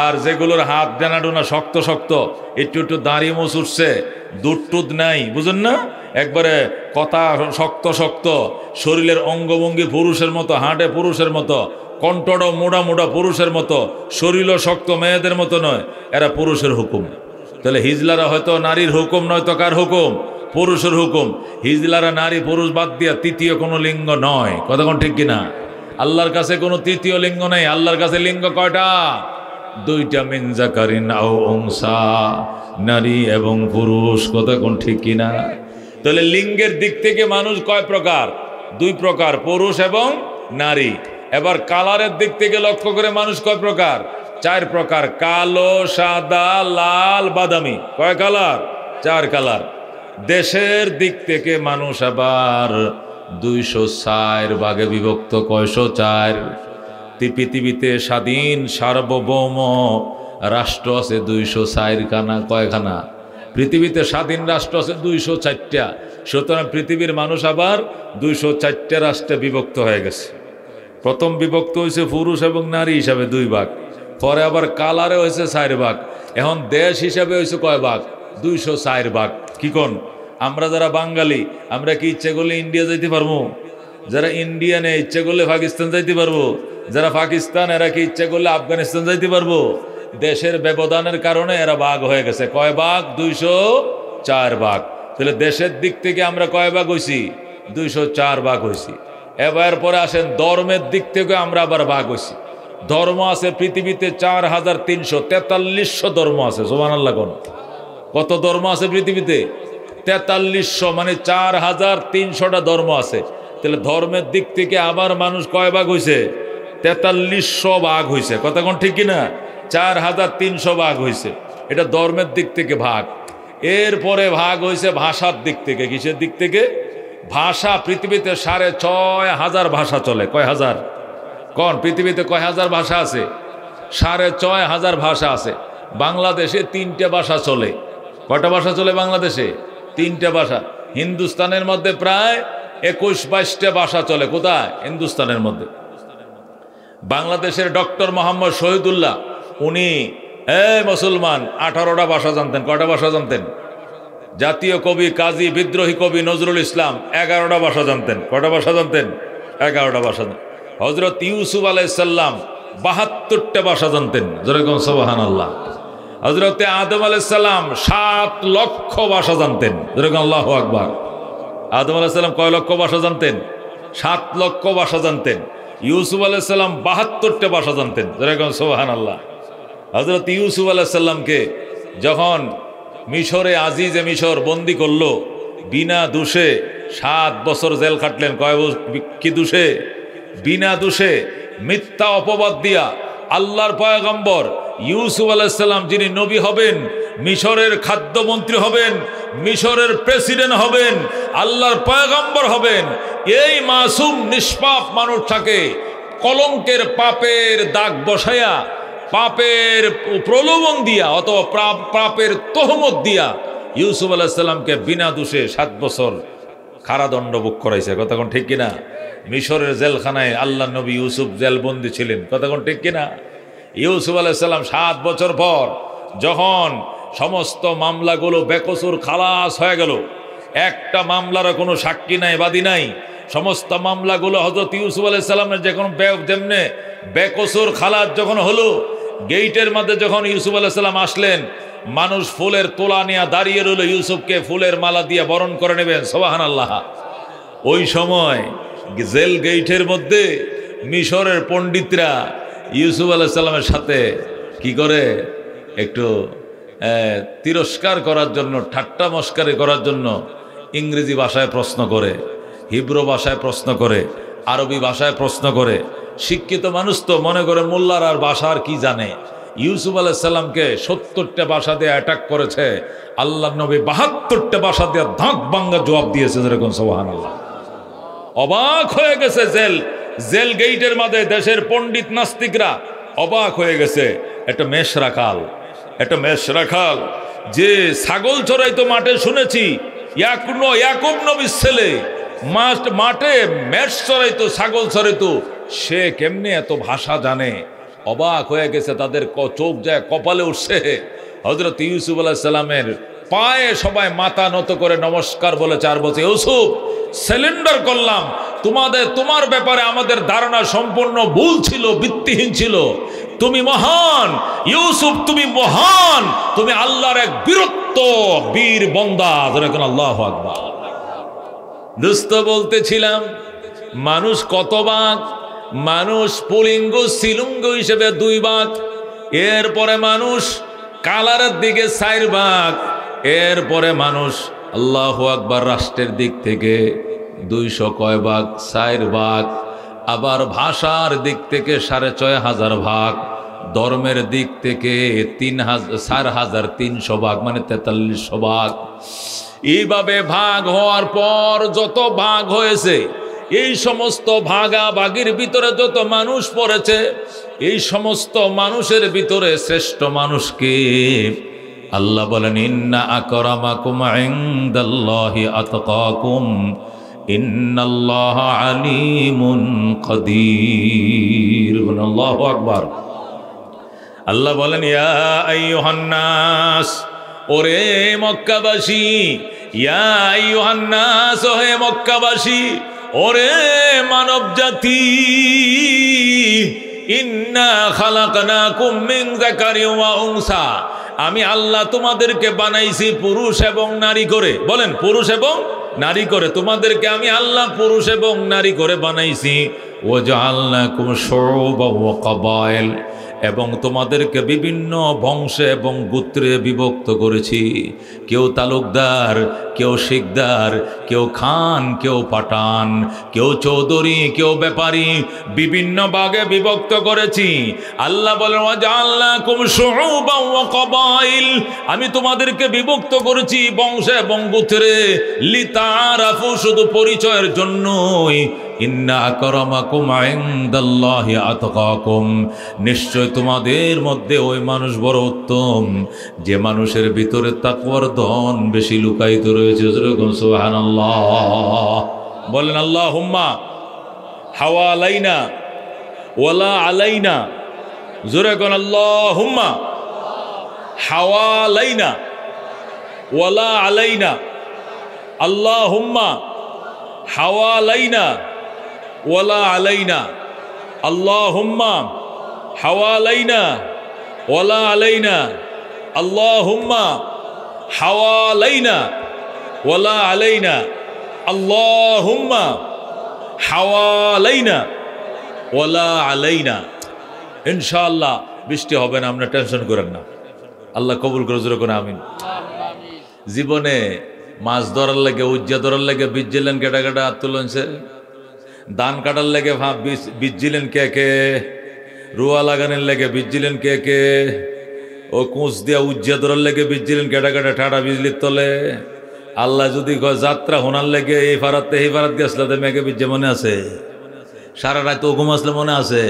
আর যেগুলোর হাত ডানাডোনা শক্ত শক্ত, একটু একটু দাড়ি মুছ উঠছে, দুধ টুধ নাই, বুঝেন না, একবারে কথা শক্ত শক্ত, শরীরের অঙ্গভঙ্গি পুরুষের মতো, হাঁটে পুরুষের মতো, কণ্ঠটাও মোটা মোটা পুরুষের মতো, শরীরও শক্ত, মেয়েদের মতো নয়, এরা পুরুষের হুকুম। তাহলে হিজলারা হয়তো নারীর হুকুম নয় তো কার হুকুম? পুরুষের হুকুম। হিজলারা নারী পুরুষ বাদ দিয়া তৃতীয় কোনো লিঙ্গ নয়, কতক্ষণ ঠিক কিনা? আল্লাহর কাছে কোনো তৃতীয় লিঙ্গ নেই। আল্লাহর কাছে লিঙ্গ কয়টা? 2টা, মিন যাকারিন আও উনসা, নারী এবং পুরুষ, কতক্ষণ ঠিক কিনা? তাহলে লিঙ্গের দিক থেকে মানুষ কয় প্রকার? 2 প্রকার, পুরুষ এবং নারী। এবার কালারের দিক থেকে লক্ষ্য করে মানুষ কয় প্রকার? 4 প্রকার, কালো, সাদা, লাল, বাদামি। কয় কালার? 4 কালার। দেশের দিক থেকে মানুষ আবার 204 ভাগে বিভক্ত। কয়শো? 4। পৃথিবীতে স্বাধীন সার্বভৌম রাষ্ট্র আছে 204 খানা। কয়খানা? পৃথিবীতে স্বাধীন রাষ্ট্র আছে 204টা। সুতরাং পৃথিবীর মানুষ আবার 204টা রাষ্ট্রে বিভক্ত হয়ে গেছে। প্রথম বিভক্ত হয়েছে পুরুষ এবং নারী হিসাবে 2 ভাগ, পরে আবার কালারে হয়েছে 4 ভাগ, এখন দেশ হিসাবে হয়েছে কয় ভাগ? 204 ভাগ। কি কোন? আমরা যারা বাঙালি, আমরা কি ইচ্ছে করলে ইন্ডিয়া যাইতে পারবো? যারা ইন্ডিয়ানে ইচ্ছে করলে পাকিস্তান যাইতে পারবো? যারা পাকিস্তান, এরা কি ইচ্ছে করলে আফগানিস্তান যাইতে পারবো? দেশের ব্যবধানের কারণে এরা ভাগ হয়ে গেছে। কয় ভাগ? 204 ভাগ। তাহলে দেশের দিক থেকে আমরা কয় ভাগ হইছি? 204 ভাগ হইছি। এবার পরে আসেন ধর্মের দিক থেকে আমরা আবার ভাগ হইছি। ধর্ম আছে পৃথিবীতে 4343 ধর্ম আছে। সুবহানাল্লাহ কোন কত ধর্ম আছে পৃথিবীতে? 4300, মানে 4300টা ধর্ম আছে। তাহলে ধর্মের দিক থেকে আবার মানুষ কয় ভাগ হইছে? 4300 ভাগ হইছে। কথা কোন ঠিক কিনা? 4300 ভাগ হইছে। এটা ধর্মের দিক থেকে ভাগ। এরপরে ভাগ হইছে ভাষার দিক থেকে। কিসের দিক থেকে? ভাষা। পৃথিবীতে 6500 ভাষা চলে। কয় হাজার? কোন পৃথিবীতে কয় হাজার ভাষা আছে? 6500 ভাষা আছে। বাংলাদেশে 3টে ভাষা চলে। কয়টা ভাষা চলে বাংলাদেশে? 3টে ভাষা। হিন্দুস্তানের মধ্যে প্রায় 21-22টা ভাষা চলে। কোথায়? হিন্দুস্তানের মধ্যে। বাংলাদেশের ডক্টর মোহাম্মদ শহীদুল্লাহ, উনি মুসলমান, 18টা ভাষা জানতেন। কয়টা ভাষা জানতেন? জাতীয় কবি, কাজী, বিদ্রোহী কবি নজরুল ইসলাম 11টা ভাষা জানতেন। কয়টা ভাষা জানতেন? 11টা ভাষা। হযরত ইউসুফ আলাইহিস সালাম 72টা ভাষা জানতেন। যেরকম সুবহানাল্লাহ। হযরত আদম আলাইহিস সালাম 7 লক্ষ ভাষা জানতেন। যেরকম আল্লাহু আকবার। আদম আলাইহিস সালাম কয় লক্ষ ভাষা জানতেন? 7 লক্ষ ভাষা জানতেন। ইউসুফ আলাইহিস সালাম 72টা ভাষা জানতেন। যেরকম সুবহানাল্লাহ। হযরত ইউসুফ আলাইহিস সালামকে যখন মিশরে আজিজে মিশর বন্দি করলো, বিনা দোষে 7 বছর জেল খাটলেন। কি দোষে? বিনা দোষে মিথ্যা অপবাদ দিয়া আল্লাহর পয়গম্বর ইউসুফ আলাইহিস সালাম, যিনি নবী হবেন, মিশরের খাদ্যমন্ত্রী হবেন, মিশরের প্রেসিডেন্ট হবেন, আল্লাহর পয়গম্বর হবেন, এই মাসুম নিষ্পাপ মানুষটাকে কলঙ্কের পাপের দাগ বসায়া, পাপের প্রলোভন দিয়া অথবা পাপের তহমত দিয়া ইউসুফ আলাইহিস সালামকে বিনা দোষে 7 বছর কারাদণ্ড ভোগ করাইছে। কথা কোন ঠিক কিনা? মিশরের জেলখানায় আল্লাহ নবী ইউসুফ জেলবন্দি ছিলেন। কথা কোন ঠিক কিনা? ইউসুফ আলাইহিস সালাম 7 বছর পর যখন সমস্ত মামলাগুলো বেকসুর খালাস হয়ে গেল, একটা মামলারও কোনো সাক্ষী নাই, বাদী নাই, সমস্ত মামলাগুলো হযরত ইউসুফ আলাইহিস সালামের যেমনে বেকসুর খালাস যখন হলো, গেইটের মধ্যে যখন ইউসুফ আলাইহিস সালাম আসলেন, মানুষ ফুলের তোলা নিয়ে দাঁড়িয়ে রইল, ইউসুফকে ফুলের মালা দিয়ে বরণ করে নেবেন। সুবহানাল্লাহ। ওই সময় জেল গেইটের মধ্যে মিশরের পণ্ডিতরা ইউসুফ আলাইহিস সালামের সাথে কি করে? একটু তিরস্কার করার জন্য, ঠাট্টা মস্কারি করার জন্য ইংরেজি ভাষায় প্রশ্ন করে, হিব্রু ভাষায় প্রশ্ন করে, আরবি ভাষায় প্রশ্ন করে। শিক্ষিত মানুষ তো মনে করে মোল্লার আর ভাষার কি জানে। ইউসুফ আলাইহিস সালামকে 70টা ভাষা দিয়ে অ্যাটাক করেছে, আল্লাহ নবী 72টা ভাষা দিয়ে ধাক ভাঙ্গা জবাব দিয়েছে। যেরকম সুবহানাল্লাহ। অবাক হয়ে গেছে জেল গেইটের মধ্যে দেশের পণ্ডিত নাস্তিকরা অবাক হয়ে গেছে। একটা মেষ রাখাল যে ছাগল চড়াইতো মাঠে, শুনেছি ইয়াকুব নবীর ছেলে মাঠে মেষ চড়াইতো, ছাগল চড়াইতো, সে কেমনে এত ভাষা জানে? অবাক হয়ে গেছে, তাদের চোখ যায় কপালে উঠছে। হযরত ইউসুফ আলাইহিস সালামের পায়ে সবাই মাথা নত করে নমস্কার বলে 4 বছর, ইউসুফ সিলিন্ডার করলাম, তোমার ব্যাপারে আমাদের ধারণা সম্পূর্ণ ভুল ছিল, ভিত্তিহীন ছিল। তুমি মহান ইউসুফ, তুমি মহান, তুমি আল্লাহর এক বীর বন্দা। যেরকম আল্লাহু আকবার। দোস্ত বলতেছিলাম, মানুষ কত ভাগ? মানুষ পুলিঙ্গ স্ত্রীলিঙ্গ হিসেবে 2 ভাগ। এরপরে মানুষ কালারের দিকে 4 ভাগ। এরপরে মানুষ আল্লাহু আকবার রাষ্ট্রের দিক থেকে 200 কয় ভাগ? 4 ভাগ। আবার ভাষার দিক থেকে 6500 ভাগ। ধর্মের দিক থেকে 4300 ভাগ, মানে 4300 ভাগ। এইভাবে ভাগ হওয়ার পর যত ভাগ হয়েছে, এই সমস্ত ভাগাভাগির ভিতরে যত মানুষ পড়েছে, এই সমস্ত মানুষের ভিতরে শ্রেষ্ঠ মানুষকে আল্লাহ বলেন, ইন্না আকরামাকুম ইনদাল্লাহি আতকাকুম ইন্নাল্লাহা আলিমুন কাদির। আল্লাহু আকবার। আল্লাহ বলেন, ইয়া আইয়ুহান নাস, ওরে মক্কাবাসী, ইয়া আইয়ুহান নাস, হে মক্কাবাসী, ওরে মানব জাতি, ইন্না খালাকনাকুম মিন যাকারিন ওয়া উনসা, আমি আল্লাহ তোমাদেরকে বানাইছি পুরুষ এবং নারী করে। বলেন, পুরুষ এবং নারী করে। তোমাদেরকে আমি আল্লাহ পুরুষ এবং নারী করে বানাইছি। ওয়াজআলনাকুম শুউবান ওয়া কাবাইল, এবং তোমাদেরকে বিভিন্ন বংশে এবং গোত্রে বিভক্ত করেছি। কেউ তালুকদার, কেউ শিকদার, কেউ খান, কেউ পাঠান, কেউ চৌধুরী, কেউ ব্যাপারী, বিভিন্ন ভাগে বিভক্ত করেছি। আল্লাহ বলেন ওয়াজআলনাকুম শুউবান ওয়া কাবাইল, আমি তোমাদেরকে বিভক্ত করেছি বংশে এবং গোত্রে। লিতাআরাফু, শুধু পরিচয়ের জন্যই। ইন্না আকরামাকুম ইনদাল্লাহি আতকাকুম, নিশ্চয় তোমাদের মধ্যে ওই মানুষ বড় উত্তম যে মানুষের ভিতরে তাকওয়ার ধন বেশি লুকায়িত রয়েছে। সুবহানাল্লাহ। বলেন আল্লাহুম্মা হাওয়ালাইনা ওয়ালা আলাইনা। জোরে কোন আল্লাহুম্মা হাওয়ালাইনা ওয়ালা আলাইনা। আল্লাহুম্মা হাওয়ালাইনা ওয়ালা আলাইনা। আল্লাহুম্মা হাওয়ালাইনা ওয়ালা আলাইনা। আল্লাহুম্মা হাওয়ালাইনা ওয়ালা আলাইনা। আল্লাহুম্মা হাওয়ালাইনা ওয়ালা আলাইনা। ইনশাআল্লাহ বৃষ্টি হবে না, আপনারা টেনশন করেন না। আল্লাহ কবুল করে জোরে করে আমিন। জীবনে মাছ ধরার লাগে, উজ্জা ধরার লাগে বিজ্জিলেন কেটা কেটা হাত তুলছে। ধান কাটার লেগে বিজ্জিলেন কে কে, রুয়া লাগানোর লেগে বিজ্জিলেন কে কে, ও কুঁচ দিয়া উজ্জা ধরার লেগে বিজ্জিলেন কেটা কেটা ঠাডা বিজলির তলে। আল্লাহ যদি কয় যাত্রা হোনার লেগে এই ফারাতে এই ফারাত গেছিল মেঘে বিজ্জে মনে আছে, সারা রাত ও ঘুম আসলে মনে আছে।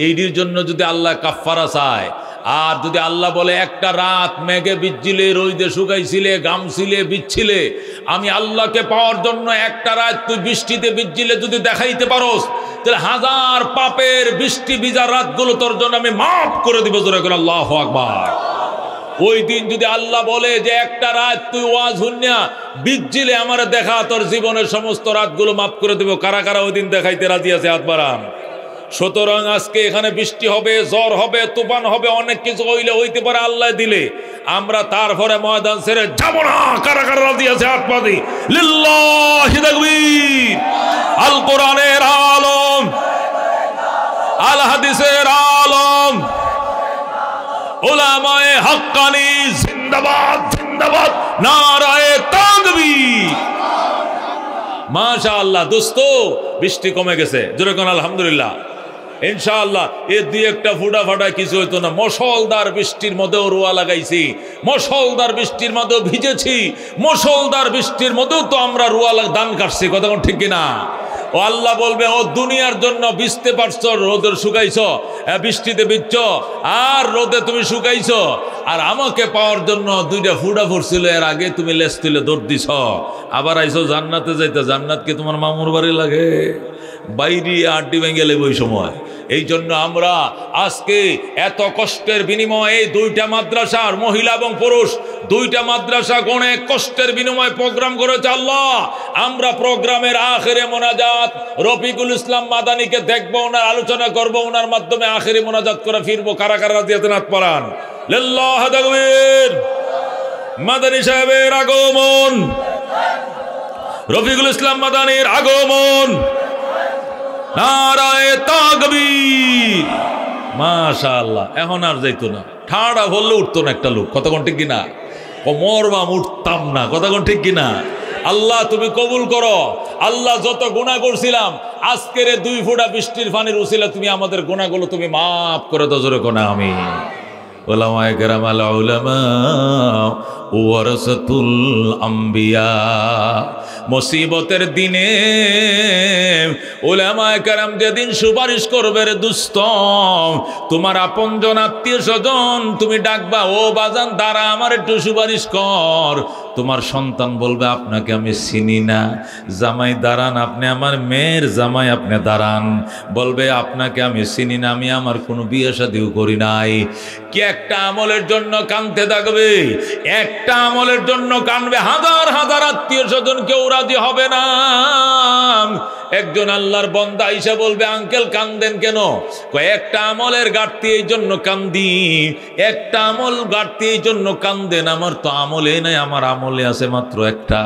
এইটির জন্য যদি আল্লাহ কাফারা চায়, আর যদি আল্লাহ বলে একটা রাত মেঘে বিজ্জিলে, রোদে শুকাইছিলে, গামছিলে, বিচ্ছিলে, আমি আল্লাহকে পাওয়ার জন্য একটা রাত তুই বৃষ্টিতে বিজ্জিলে যদি দেখাইতে পারোস, তাহলে হাজার পাপের বৃষ্টি ভিজা রাতগুলো তোর জন্য আমি মাফ করে দিব। জোরে করে আল্লাহু আকবার। ওই দিন যদি আল্লাহ বলে যে একটা রাত তুই ওয়াজ হুন্না বিজ্জিলে আমার দেখা, তোর জীবনের সমস্ত রাতগুলো মাফ করে দেব। কারা কারা ওই দিন দেখাইতে রাজি আছে হাত বাড়ান। সুতরাং আজকে এখানে বৃষ্টি হবে, ঝড় হবে, তুফান হবে, অনেক কিছু হইলে হইতে পারে। আল্লাহ দিলে আমরা তারপরে ময়দান ছেড়ে যাব না। কারা কারা রাজি আছে হাত পাতি। লিল্লাহি তাকবীর। আল কোরআনের আলম, আল হাদিসের আলম, উলামায়ে হাক্কানি জিন্দাবাদ, জিন্দাবাদ, নারায়ে তাকবীর। মাশাআল্লাহ। দোস্ত, বৃষ্টি কমে গেছে, জোরে কোন আলহামদুলিল্লাহ। ইনশাআল্লাহ এর দুই একটা ফুটা ফাটা কিছু হইতো না। মশলদার বৃষ্টির মধ্যেও রোয়া লাগাইছি, মশলদার বৃষ্টির মধ্যেও ভিজেছি, মশলদার বৃষ্টির মধ্যেও তো আমরা রোয়া ধান কাটছি। কথা কোন ঠিক কিনা? ও আল্লাহ বলবে ও দুনিয়ার জন্য ভিজতে পারছো, রোদে শুকাইছ, বৃষ্টিতে ভিজছ, আর রোদে তুমি শুকাইছ, আর আমাকে পাওয়ার জন্য দুইটা ফুটা ফুটছিল, এর আগে তুমি লেস তুলে দৌড় দিছ, আবার আইছো জান্নাতে যাইতে। জান্নাত কি তোমার মামুর বাড়ি লাগে? বাইরে আড্ডি ভেঙে গেলে ওই সময়। এই জন্য আমরা আজকে এত কষ্টের বিনিময়ে এই দুইটা মাদ্রাসার, মহিলা এবং পুরুষ দুইটা মাদ্রাসা অনেক কষ্টের বিনিময়ে প্রোগ্রাম করেছে আল্লাহ। আমরা প্রোগ্রামের আখেরে মোনাজাত রফিকুল ইসলাম মাদানীকে দেখবো, ওনার আলোচনা করবো, ওনার মাধ্যমে আখেরে মোনাজাত করে ফিরবো। কারা কারা রাদিয়াতে নাত পড়ান। লিল্লাহি তাকবীর। মাদানী সাহেবের আগমন, রফিকুল ইসলাম মাদানীর আগমন, নারায়ে তাকবীর। মাশাআল্লাহ। এখন আর যাইতো না, ঠাড়া বললে উঠতো না একটা লোক। কতক্ষণ ঠিক কিনা? মরবাম, উঠতাম না। কতক্ষণ ঠিক কিনা? আল্লাহ তুমি কবুল করো। আল্লাহ যত গুনাহ করছিলাম, আজকের দুই ফোঁটা বৃষ্টির পানির উসিলা তুমি আমাদের গুনাহগুলো তুমি মাফ করে দাও। জোরে কোনা আমিন। উলামায়ে কেরাম, আল উলামা ওয়ারাসাতুল আম্বিয়া। মুসিবতের দিনে উলামায়ে কেরাম যেদিন সুপারিশ করবে, রে দুস্ত, তোমার আপনজন আত্মীয় স্বজন তুমি ডাকবা, ও বাজান দাঁড়া আমার একটু সুপারিশ কর। তোমার সন্তান বলবে আপনাকে আমি চিনি না। জামাই দাঁড়ান, আপনি আমার মেয়ের জামাই, আপনি দাঁড়ান। বলবে আপনাকে আমি চিনি না, আমি আমার কোনো বিয়ে শাদিও করি নাই। কি একটা আমলের জন্য কানতে থাকবে, একটা আমলের জন্য কানবে। হাজার হাজার আত্মীয় স্বজন কেউ রাজি হবে না। একজন আল্লাহর বান্দা আইসা বলবে, আঙ্কেল কান্দেন কেন? একটা আমলের ঘাটতি, এই জন্য কান্দি। একটা আমল ঘাটতি, এই জন্য কান্দেন। আমার তো আমলে নাই, আমার আমলে আছে মাত্র একটা।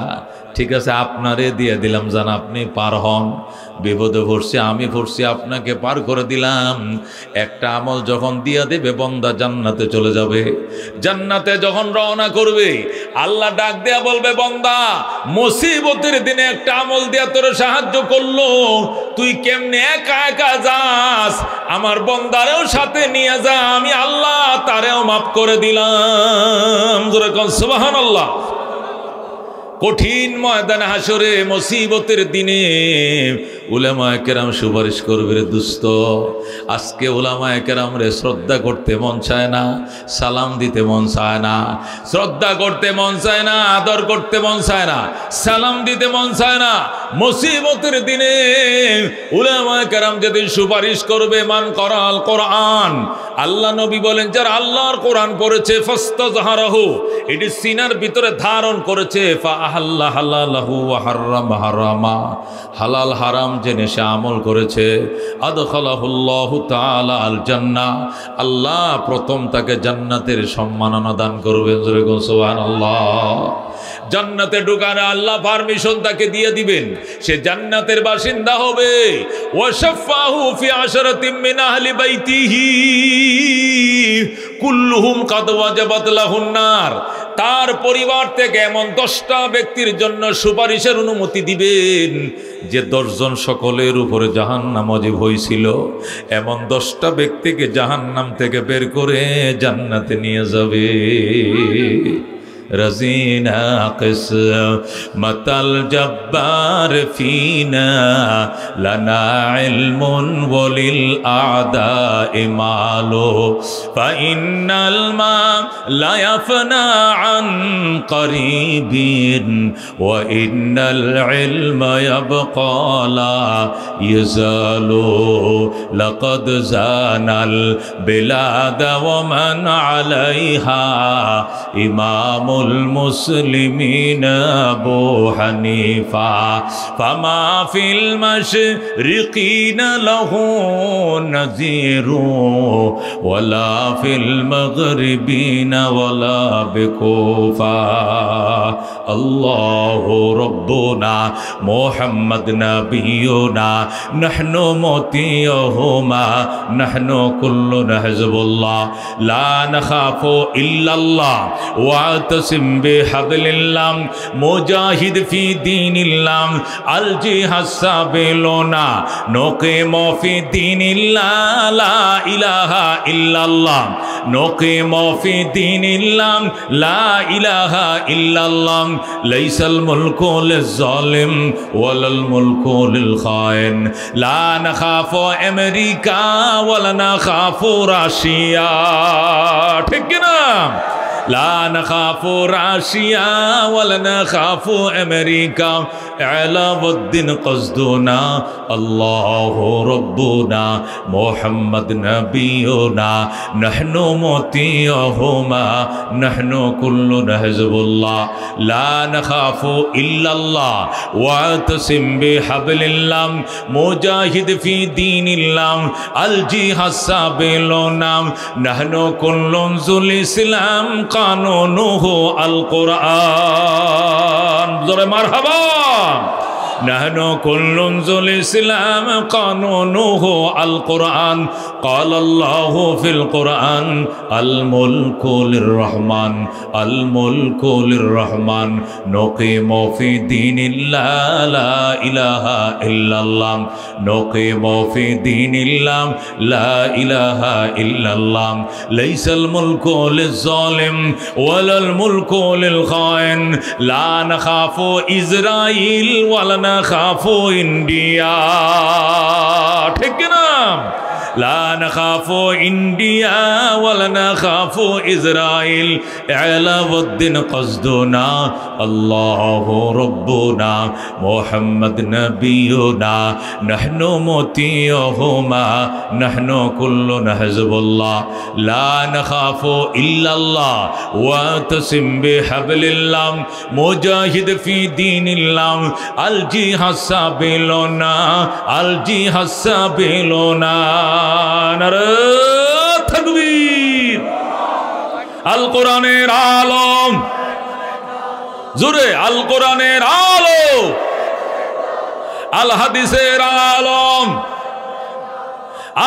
ঠিক আছে, আপনারে দিয়ে দিলাম, জান আপনি পার হন। বিপদে পড়ছি, আমি পড়ছি, আপনাকে পার করে দিলাম। একটা আমল যখন দিয়া দেবে, বান্দা জান্নাতে চলে যাবে। জান্নাতে যখন রওনা করবে, আল্লাহ ডাক দেয়া বলবে, বান্দা মুসিবতের দিনে একটা আমল দিয়া তোরে সাহায্য করলো, তুই কেমনে একা একা যাস? আমার বান্দারেও সাথে নিয়ে যা, আমি আল্লাহ তারেও মাফ করে দিলাম। জোরে কোন সুবহানাল্লাহ। কঠিন ময়দানে হাসরে মুসিবতের দিনে উলামায়ে কেরাম সুপারিশ করবে। রে দুস্থ, আজকে উলামায়ে কেরাম রে শ্রদ্ধা করতে মন চায় না, সালাম দিতে মন চায় না। শ্রদ্ধা করতে মন চায় না, আদর করতে মন চায় না, সালাম দিতে মন চায় না। মুসিবতের দিনে উলামায়ে কেরাম যেদিন সুপারিশ করবে, মান করাল কোরআন, আল্লাহ নবী বলেন যারা আল্লাহর কোরআন পড়েছে, ফাস্তাজহারাহু, এটি সিনার ভিতরে ধারণ করেছে, ফাআহাল্লা হালালাহু ওয়া হারামা হারামা, হালাল হারাম জেনে সে আমল করেছে, আদখালাহুল্লাহু তাআলা আল জান্নাহ, আল্লাহ প্রথম তাকে জান্নাতের সম্মাননা দান করবেন। জোরে বলুন সুবহানাল্লাহ। জান্নাতে ঢোকার আল্লাহ পারমিশন তাকে দিয়ে দিবেন, সে জান্নাতের বাসিন্দা হবে। ওয়াশাফাহু ফি আশরাতিন মিন আহলি বাইতিহি কুল্লুহুম কাদ ওয়াজাবাত লাহুন নার, তার পরিবার থেকে এমন 10টা ব্যক্তির জন্য সুপারিশের অনুমতি দিবেন যে 10 জন সকলের উপরে জাহান্নাম ওয়াজিব হয়েছিল। এমন 10টা ব্যক্তিকে জাহান্নাম থেকে বের করে জান্নাতে নিয়ে যাবে। رزينا قسمة الجبار فينا لنا علم وللأعداء مال فإن الماء لا يفنى عن قريب وإن العلم يبقى لا يزال لقد زان البلاد ومن عليها إمام المسلمين أبو حنيفة فما في المشرقين له نذير ولا في المغربين ولا بكوفة الله ربنا محمد نبينا نحن مطيعهما نحن كلنا حزب الله لا نخاف إلا الله واعتصم بحبل الله مجاهد في دين الله الجهاد سبيلنا نقيم في دين الله لا إله إلا الله نقيم في دين الله لا إله إلا الله ليس الملك للظالم ولا الملك للخائن لا نخاف أمريكا ولا نخاف روسيا ঠিক না لا نخاف روسيا ولا نخاف أمريكا على الدين قصدنا الله ربنا محمد نبينا نحن مطيعهما نحن كلنا حزب الله لا نخاف إلا الله واعتصم بحبل الله مجاهد في دين الله الجهاد سبيلنا نحن كل ذو الإسلام قانونه القرآن زور مرحبا نحن كل ذو الإسلام قانونه القرآن قال الله في القرآن الملك للرحمن الملك للرحمن نقيم في دين الله لا إله إلا الله نقيم في دين الله لا إله إلا الله ليس الملك للظالم ولا الملك للخائن لا نخاف إسرائيل ولا نخاف إنديا ঠিক না লা নাখাফু ইন্ডিয়া ওয়ালা নাখাফু ইসরাইল আলাউদ্দিন কসদুনা আল্লাহু রাব্বুনা মুহাম্মদ নবিয়ুনা নাহনু মুতিয়ুহুমা নাহনু কুল্লুনা হিজবুল্লাহ লা নাখাফু ইল্লাল্লাহ ওয়া তাসিম বিহাবলিল্লাহ মুজাহিদ ফি দীনিল্লাহ আল জিহাদ সাবিলুনা আল জিহাদ সাবিলুনা নারে তাকবীর আল কোরআনের আলম জোরে আল কোরআনের আলো আল হাদিসের আলম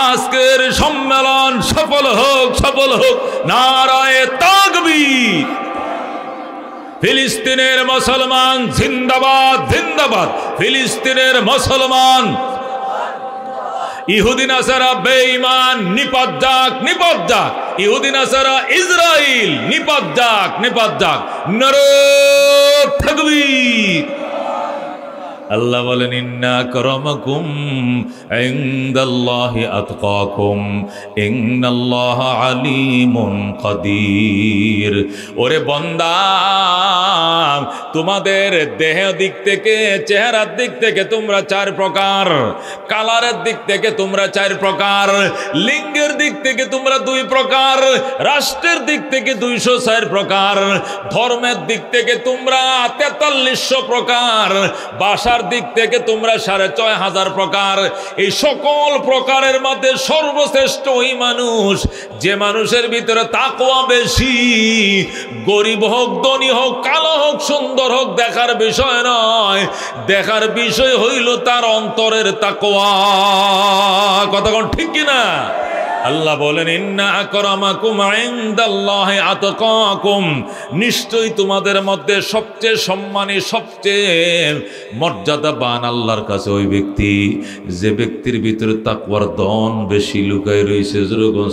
আজকের সম্মেলন সফল হোক নারায়ে তাকবীর ফিলিস্তিনের মুসলমান জিন্দাবাদ জিন্দাবাদ ফিলিস্তিনের মুসলমান ইহুদি নাসারা বেঈমান নিপাত যাক ইহুদি নাসারা ইসরাইল নিপাত যাক নারে তাকবীর আল্লাহ বলেন ইন্না আকরামাকুম ইনদাল্লাহি আতকাকুম ইন্নাল্লাহা আলিমুন কাদির। ওরে বান্দা, তোমাদের দেহ দিক থেকে, চেহারার দিক থেকে তোমরা চার প্রকার, কালারের দিক থেকে তোমরা চার প্রকার, লিঙ্গের দিক থেকে তোমরা দুই প্রকার, রাষ্ট্রের দিক থেকে 204 প্রকার, ধর্মের দিক থেকে তোমরা 4300 প্রকার, বাসার দিক থেকে তোমরা 6500 প্রকার। এই সকল প্রকারের মধ্যে সর্বশ্রেষ্ঠ ওই মানুষ যে মানুষের ভিতরে তাকওয়া বেশি। গরিব হোক, ধনী হোক, কালো হোক, সুন্দর হোক, দেখার বিষয় নয়, দেখার বিষয় হইল তার অন্তরের তাকওয়া। কথা কোন ঠিক কিনা? আল্লাহ বলেন ইন্না আকরামাকুম ইনদাল্লাহি আতকাকুম, নিশ্চয়ই তোমাদের মধ্যে সবচেয়ে সম্মানী, সবচেয়ে মর্যাদাবান আল্লাহর কাছে ওই ব্যক্তি যে ব্যক্তির ভিতরে তাকওয়ার ধন বেশি লুকায় রয়েছে।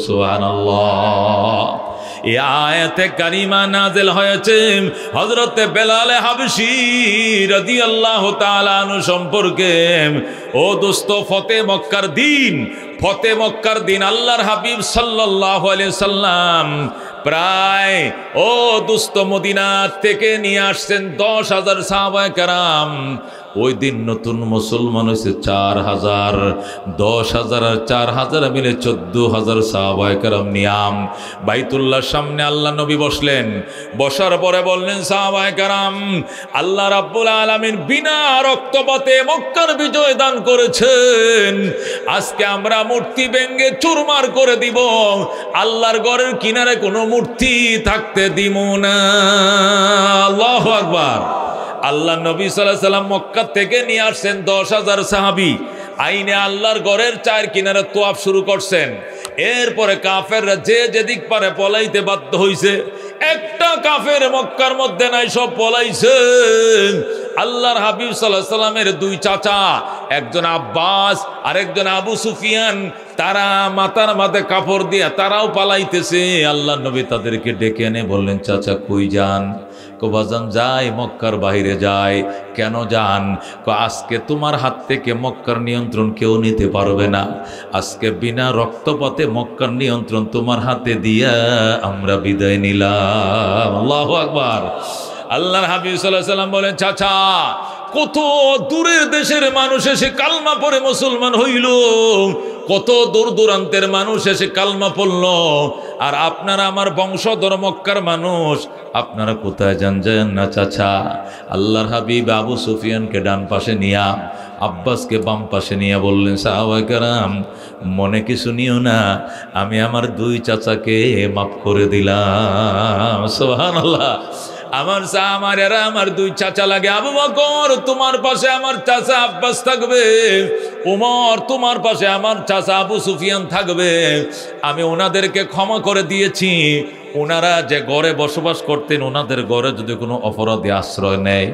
সুবহানাল্লাহ। এই আয়াতে কারিমা নাযিল হয়েছে হযরতে বেলাল হাবশী রাদিয়াল্লাহু তাআলা আনহু সম্পর্কে। ও দোস্ত, ফতে মক্কার দিন আল্লাহর হাবিব সাল্লাল্লাহু আলাইহি সাল্লাম প্রায় ও দোস্ত মদিনা থেকে নিয়ে আসছেন 10,000 সাহাবায়ে কেরাম। ওই দিন নতুন মুসলমান হয়েছে 4000, 10,000 আর 4000 মিলে 14,000 সাহাবায়ে কেরাম নিয়াম বাইতুল্লাহর সামনে আল্লাহ নবী বসলেন। বসার পরে বললেন, সাহাবায়ে কেরাম, আল্লাহ রাব্বুল আলামিন বিনা রক্তপাতে মক্কার বিজয় দান করেছেন। আজকে আমরা মূর্তি ভেঙে চুরমার করে দিব, আল্লাহর ঘরের কিনারে কোনো মূর্তি থাকতে দিব না। আল্লাহু আকবার। আল্লাহ নবী সাল্লাল্লাহু আলাইহি সাল্লাম মক্কা থেকে নিয়ে আসছেন 10,000 সাহাবী, আইনে আল্লাহর ঘরের চার কিনারে তোয়াফ শুরু করছেন। এরপরে কাফেররা যে যেদিক পারে পলাইতে বাধ্য হইছে। একটা কাফের মক্কার মধ্যে নাই, সব পলাইছে। আল্লাহর হাবিব সাল্লাল্লাহু আলাইহি সাল্লামের দুই চাচা, একজন আব্বাস আর একজন আবু সুফিয়ান, তারা মাথার মাঝে কাপড় দিয়া তারাও পালাইতেছে। আল্লাহ নবী তাদেরকে ডেকে এনে বললেন, চাচা কই যান? বাজান যাই, মক্কার বাইরে যায়। কেন যান? আজকে তোমার হাত থেকে মক্কার নিয়ন্ত্রণ কেউ নিতে পারবে না। আজকে বিনা রক্তপাতে মক্কার নিয়ন্ত্রণ তোমার হাতে দিয়া আমরা বিদায় নিলাম। আল্লাহু আকবার। আল্লাহর হাবিব সাল্লাল্লাহু আলাইহি সাল্লাম বলেন, চাচা কত দূরের দেশের মানুষ এসে কালমা পড়ে মুসলমান হইল, কত দূর দূরান্তের মানুষ এসে কালমা পড়ল, আর আপনারা আমার বংশধর মক্কার মানুষ, আপনারা কোথায় যান না চাচা? আল্লাহর হাবিব আবু সুফিয়ানকে ডান পাশে নিয়া, আব্বাসকে বাম পাশে নিয়ে বললেন, সাহাবায়ে কেরাম মনে কিছু নিও না, আমি আমার দুই চাচাকে মাফ করে দিলাম। সুবহানাল্লাহ। আমার দুই চাচা লাগে। আবু বকর তোমার পাশে আমার চাচা আব্বাস থাকবে, ওমর তোমার পাশে আমার চাচা আবু সুফিয়ান থাকবে। আমি ওনাদেরকে ক্ষমা করে দিয়েছি। ওনারা যে ঘরে বসবাস করতেন, ওনাদের ঘরে যদি কোনো অপরাধী আশ্রয় নেয়,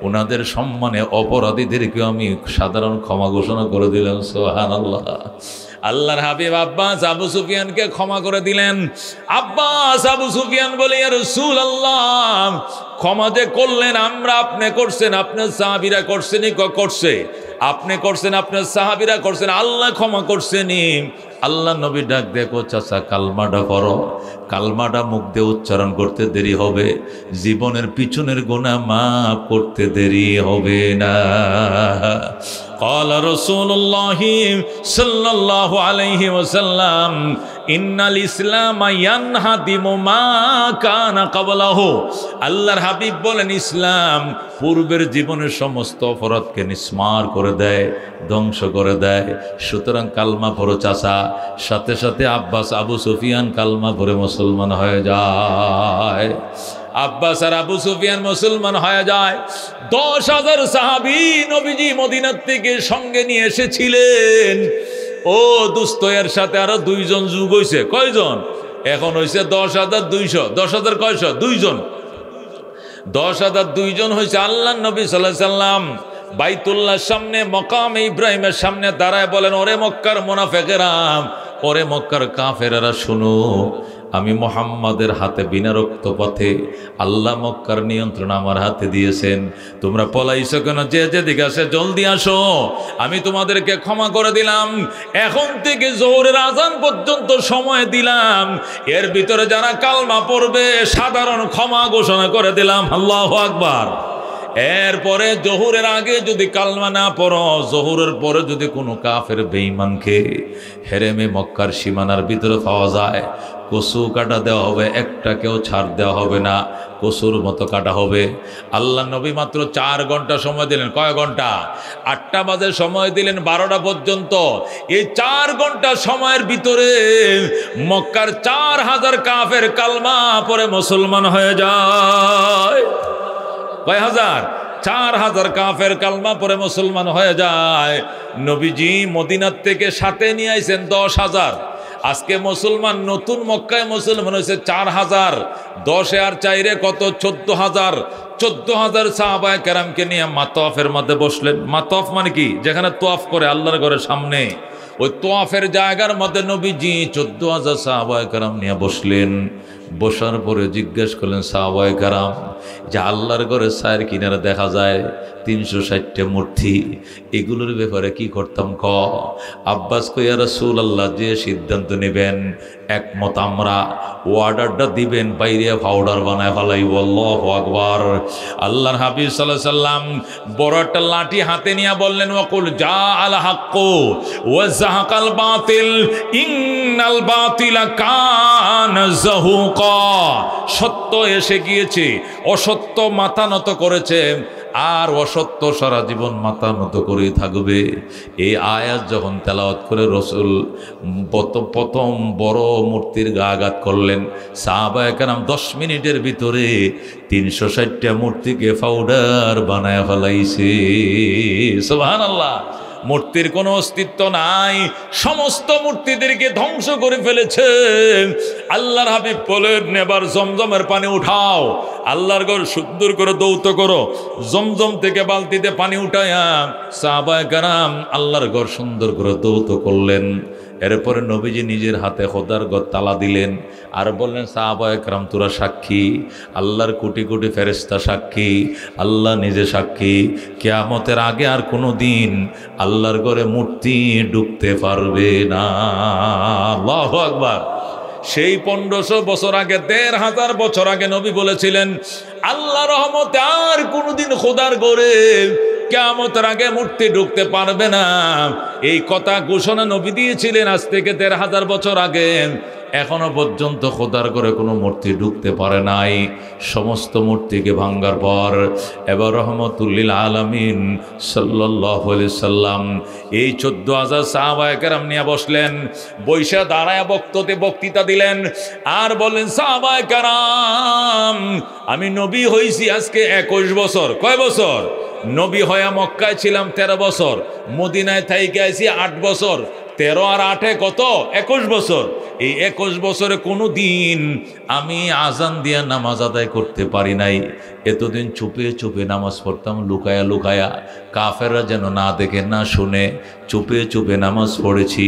ওনাদের সম্মানে অপরাধীদেরকে আমি সাধারণ ক্ষমা ঘোষণা করে দিলাম। সুবহানাল্লাহ। আল্লাহর হাবিব আব্বাস আবু সুফিয়ানকে ক্ষমা করে দিলেন। আব্বাস আবু সুফিয়ান বলে, ইয়া রাসূলুল্লাহ, ক্ষমা যে করলেন, আমরা আপনি করছেন, আপনার সাহাবীরা করছেনই? করছে। আপনি করছেন, আপনার সাহাবীরা করছেন, আল্লাহ ক্ষমা করছেনই। আল্লাহ নবী ডাক দেখো চাচা কালমাটা পড়ো, কালমাটা মুখ দিয়ে উচ্চারণ করতে দেরি হবে, জীবনের পিছনের গুনাহ মাফ করতে দেরি হবে না। قال رسول الله صلى الله عليه وسلم إن الإسلام ينهدم ما كان قبله। আল্লাহর হাবিব বলেন ইসলাম পূর্বের জীবনের সমস্ত অপরাধকে নিস্মার করে দেয়, ধ্বংস করে দেয়। সুতরাং কালমা পড়ো চাচা। সাথে সাথে আব্বাস আবু সুফিয়ান কালমা পড়ে মুসলমান হয়ে যায়। আব্বাস আর আবু সুফিয়ান মুসলমান হয়ে যায়। 10,000 সাহাবী নবীজি মদিনার থেকে সঙ্গে নিয়ে এসেছিলেন। ও দোস্ত, এর সাথে আরো 2 জন যোগ হয়েছে। কয়জন? এখন হয়েছে 10,200। 10,000 কয়শো? 2 জন। 10,002 জন হয়েছে। আল্লাহ নবী সাল্লাল্লাহু আলাইহি সাল্লাম বাইতুল্লাহর সামনে মকামে ইব্রাহিমের সামনে দাঁড়ায় বলেন, ওরে মক্কার মুনাফিকেরা, ওরে মক্কার কাফেরেরা, শুনো, আমি মুহাম্মাদের হাতে বিনা রক্তপথে আল্লাহ মক্কার নিয়ন্ত্রণ আমার হাতে দিয়েছেন। তোমরা পলাইছো কেন? যে যেদিকে আসে জলদি আসো, আমি তোমাদেরকে ক্ষমা করে দিলাম। এখন থেকে জোহরের আজান পর্যন্ত সময় দিলাম, এর ভিতরে যারা কালমা পড়বে সাধারণ ক্ষমা ঘোষণা করে দিলাম। আল্লাহু আকবার। এরপরে জোহরের আগে যদি কালমা না পড়ো, জোহরের পরে যদি কোনো কাফের বেঈমানকে হেরেমে মক্কার সীমানার ভিতরে পাওয়া যায়, কসু কাটা দেওয়া হবে, একটাকেও ছাড় দেওয়া হবে না, কসুর মতো কাটা হবে। আল্লাহ নবী মাত্র 4 ঘন্টা সময় দিলেন। কয় ঘন্টা? 8টা বাজে সময় দিলেন 12টা পর্যন্ত। এই 4 ঘন্টা সময়ের ভিতরে মক্কার 4,000 কাফের কালমা পরে মুসলমান হয়ে যায়। কয় হাজার? 4,000 কাফের কালমা পরে মুসলমান হয়ে যায়। নবীজি মদিনার থেকে সাথে নিয়ে আইছেন 10,000। আজকে মুসলমান নতুন মক্কায় মুসলমান হয়েছে 4,000। 10 আর 4 কত? 14,000। 14,000 সাহাবায়ে কেরামকে নিয়ে মাতওয়াফের মধ্যে বসলেন। মাতওয়াফ মানে কি? যেখানে তোয়াফ করে আল্লাহর ঘরের সামনে, ওই তোয়াফের জায়গার মধ্যে নবীজি 14,000 সাহাবায়ে কেরাম নিয়ে বসলেন। বসার পরে জিজ্ঞেস করলেন সাহাবায়ে কেরাম, যে আল্লাহর ঘরের সায়ের কিনারে দেখা যায় 360টা মূর্তি, এগুলোর ব্যাপারে কি করতাম? আব্বাস কই, ইয়া রাসূলুল্লাহ, যে সিদ্ধান্ত নেবেন একমত আমরা, অর্ডারটা দিবেন, বাইরে পাউডার বানায় ফেলাইব। আল্লাহু আকবার। আল্লাহর হাবিব সাল্লাল্লাহু আলাইহি সাল্লাম বড় একটা লাঠি হাতে নিয়ে বললেন, ওয়াকুল জা আল হাক্কু ওয়া যাহাকাল বাতিল ইন্নাল বাতিলা কানা যাহুকা। সত্য এসে গিয়েছে, অসত্য মাথা নত করেছে, আর অসত্য সারা জীবন মাথা নত করেই থাকবে। এই আয়াত যখন তেলাওয়াত করে রসুল প্রথম বড় মূর্তির গা আঘাত করলেন, সাহাবায়ে কেরাম 10 মিনিটের ভিতরে 360টা মূর্তিকে পাউডার বানায় ফেলাইছে। সুবহানাল্লাহ। মূর্তির কোনো অস্তিত্ব নাই, সমস্ত মূর্তিদেরকে ধ্বংস করে ফেলেছে। আল্লাহর হাবিব বলেন, এবার জমজমের পানি উঠাও, আল্লাহর ঘর সুন্দর করে দৌত করো। জমজম থেকে বালতিতে পানি উঠায়া সাহাবায়ে কেরাম আল্লাহর ঘর সুন্দর করে দৌত করলেন। এরপরে নবীজি নিজের হাতে খোদার ঘর তালা দিলেন আর বললেন, সাহাবায়ে কেরাম তোরা সাক্ষী, আল্লাহর কোটি কোটি ফেরেশতা সাক্ষী, আল্লাহ নিজে সাক্ষী, কিয়ামতের আগে আর কোনো দিন আল্লাহর ঘরে মূর্তি ঢুকতে পারবে না। আল্লাহু আকবার। সেই 1500 বছর আগে, 1500 বছর আগে নবী বলেছিলেন, আল্লাহ রহমতে আর কোনোদিন খোদার ঘরে কিয়ামতের আগে মূর্তি ঢুকতে পারবে না। এই কথা ঘোষণা নবী দিয়েছিলেন আজ থেকে 1500 বছর আগে। এখনো পর্যন্ত খোদার ঘরে কোনো মূর্তি ঢুকতে পারে নাই। সমস্ত মূর্তিকে ভাঙ্গার পর এবার রহমতুল্লিল আলামিন সাল্লাল্লাহু আলাইহি সাল্লাম এই 14,000 সাহাবায়ে কেরাম নিয়ে বসলেন। বৈশা দাঁড়ায় বক্তৃতা দিলেন আর বললেন, সাহাবায়ে কেরাম, আমি নবী হইছি আজকে 21 বছর। কয় বছর? নবী হয়ে মক্কায় ছিলাম 13 বছর, মদিনায় থাইকে আইছি 8 বছর। 13 আর 8 কত? 21 বছর। এই 21 বছরে কোনো দিন আমি আজান দিয়া নামাজ আদায় করতে পারি নাই। এতদিন চুপে চুপে নামাজ পড়তাম, লুকায়া লুকায়া, কাফেররা যেন না দেখে না শুনে, চুপে চুপে নামাজ পড়েছি।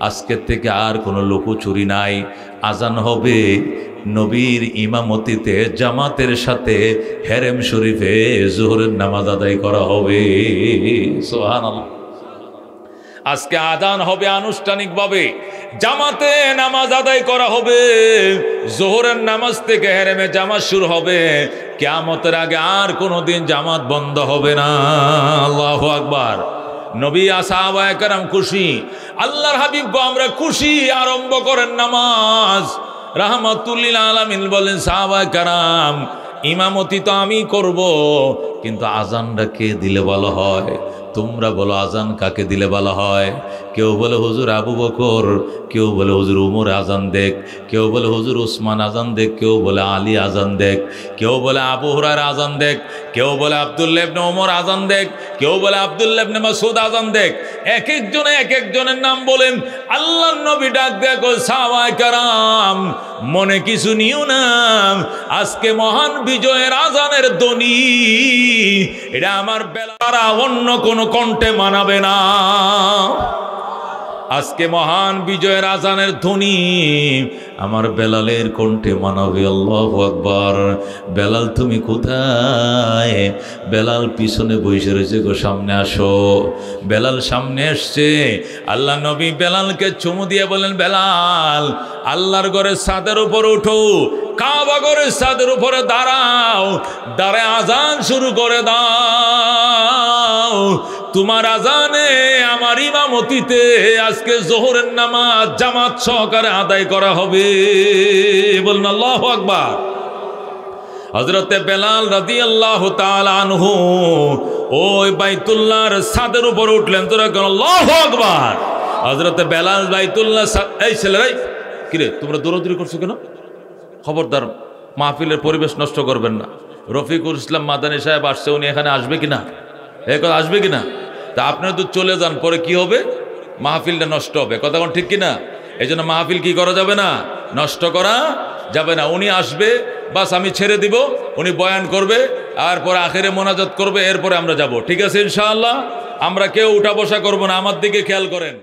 আজকের থেকে আর কোনো লুকোচুরি নাই। আজান হবে, নবীর ইমামতিতে জামাতের সাথে হেরেম শরীফে জোহরের নামাজ আদায় করা হবে। সুবহানাল্লাহ। আজকে আজান হবে আনুষ্ঠানিকভাবে, জামাতে নামাজ আদায় করা হবে, জোহরের নামাজ থেকে হেরেমে জামাত শুরু হবে। কিয়ামতের আগে আর কোনোদিন জামাত বন্ধ হবে না। আল্লাহু আকবার। নবী সাহাবায়ে কেরাম খুশি, আল্লাহর হাবিব গো আমরা খুশি, আরম্ভ করেন নামাজ। রাহমাতুল লিল আলামিন বলেন, সাহাবায়ে কেরাম ইমামতি তো আমি করব, কিন্তু আজানটা কে দিলে ভালো হয়? তোমরা বলো আজান কাকে দিলে ভালো হয়? কেউ বলে হুজুর আবু বকর, কেউ বলে হুজুর উমর আজান দেখ, কেউ বলে হুজুর উসমান আজান দেখ, কেউ বলে আলী আজান দেখ, কেউ বলে আবু হুরায়রা আজান দেখ, কেউ বলে আব্দুল্লাহ ইবনে ওমর আজান দেখ, কেউ বলে আব্দুল্লাহ ইবনে মাসউদ আজান দেখ। এক একজনে এক একজনের নাম বলেন। আল্লাহর নবী ডাক দেখো, সাহাবায়ে কেরাম মনে কিছু নিও না, আজকে মহান বিজয়ের আজানের ধ্বনি, এটা আমার বেলারা অন্য কোন কণ্ঠে মানাবে না। আজকে মহান বিজয়ের আজানের ধ্বনি আমার বেলালের কণ্ঠে মানাবে। আল্লাহু আকবার। বেলাল তুমি কোথায়? বেলাল পিছনে বসে রয়েছে গো, সামনে আসো। বেলাল সামনে এসছে। আল্লাহ নবী বেলালকে চুমু দিয়ে বলেন, বেলাল আল্লাহর ঘরের ছাদের উপর উঠো, কাবা ঘরের ছাদের উপরে দাঁড়াও, দাঁড়ায় আজান শুরু করে দাও। তোমার আজানে আমার ইমামতিতে আজকে যোহরের নামাজ জামাত সহকারে আদায় করা হবে। বলুন আল্লাহু আকবার। হযরতে বেলাল রাদিয়াল্লাহু তাআলা আনহু ওই বাইতুল্লাহর ছাদের উপর উঠলেন। তোরা কোন আল্লাহু আকবার। হযরতে বেলাল বাইতুল্লাহ, এই ছেলেরাই কিরে তোমরা দৌড়াদৌড়ি করছো কেন? খবরদার মাহফিলের পরিবেশ নষ্ট করবেন না। রফিকুল ইসলাম মাদানী সাহেব আসছে, উনি এখানে আসবে কিনা? আসবে কিনা? তা আপনারা তো চলে যান, পরে কি হবে? মাহফিলটা নষ্ট হবে। কথা কোন ঠিক কিনা? এই জন্য মাহফিল কি করা যাবে না, নষ্ট করা যাবে না। উনি আসবে, বাস আমি ছেড়ে দিব, উনি বয়ান করবে, আর পরে আখেরে মোনাজাত করবে, এরপরে আমরা যাব। ঠিক আছে ইনশাআল্লাহ? আমরা কেউ উঠা বসা করবো না, আমার দিকে খেয়াল করেন।